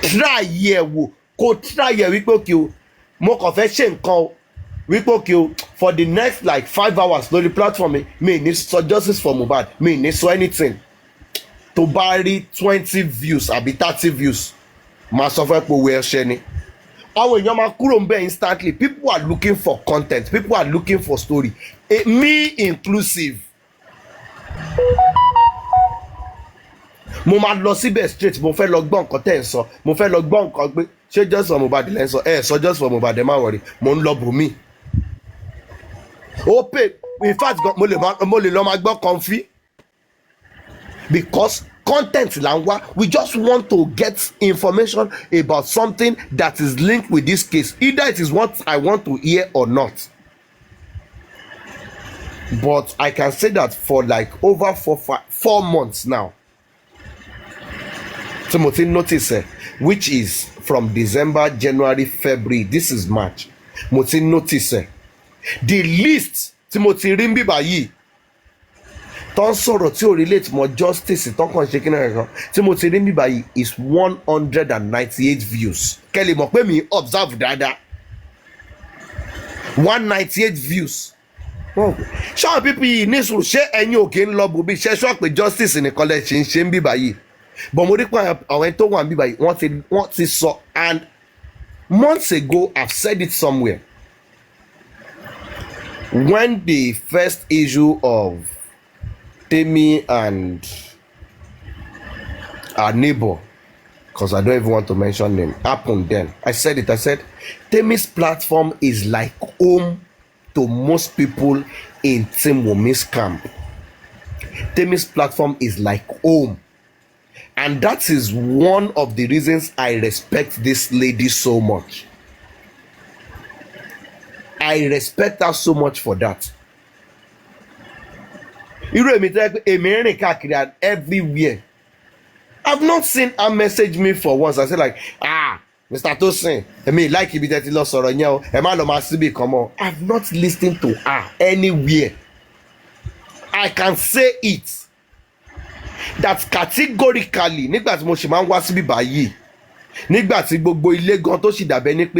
Try ẹ̀ wò, kó try ẹ̀ wípé òkè o mo kàn fẹ́ ṣe nǹkan o, wípé òkè o for the next like 5 hours lórí platform mi ní sọ justice for Mohbad, mi ní sọ anything. Tó bá rí 20 views àbí 30 views, máa sọ fẹ́ pé owó ẹṣẹ ni. Àwọn èèyàn máa kúrò ń bẹ̀ instantly. People are looking for content, people are looking for story, me inclusive. Mo máa lọ síbẹ̀ straight, mo fẹ́ lọ gbọ́ nǹkan tẹ́ ẹ̀ ń sọ, mo fẹ́ lọ gbọ́ nǹkan pé ṣé justice for Mohbad lẹ́ ń sọ, sọ justice for Mohbad ẹ má wọrí, mo ń lọ bòmí. Ó pè, in fact mo lè lọ máa gbọ́ Comfy, because content là ń wá. We just want to get information about something that is linked with this case. Either it is what I want to hear or not. But I can say that for like over 4 months now, Timothy notice, which is from December, January, February, this is March. Timothy notice the list Timothy rimbi bayi ton sọ̀rọ̀ tí ó relate mọ́ justice ton kàn ṣe kíni kan Timothy rimbi bayi is 198 views. Kẹ́lẹ́ mọ̀ pé mi observe dáadáa 198 views. Ṣáà people yìí ní sùn ṣé ẹ̀yin òkè ń lọ bòbí ṣe sọ pé justice nìkan lẹ ṣe ń bí báyìí. But mo rí pé àwọn ẹni tó wà ń bí báyìí wọ́n ti sọ, and months ago I've said it somewhere. When the first issue of Temi and our neighbor, because I don't even want to mention name, happened then, I said it. I said Temi's platform is like home to most people in Tim Wumi's camp. Temi's platform is like home. And that is one of the reasons I respect this lady so much. I respect her so much for that. Irú èmi tẹ́ pé èmi rìn káàkiri everywhere. I've not seen her message me for once. I said like, Mr. Tosin, èmi like ibi tẹ́ ti lọ sọ̀rọ̀ yẹn o, ẹ má lọ máa síbi kan mọ́. I've not listened to her anywhere. I can say it that categorically nígbà tí mo ṣì máa ń wá síbí báyìí, nígbà tí gbogbo ilé gan tó ṣì dàbẹ́ ní pé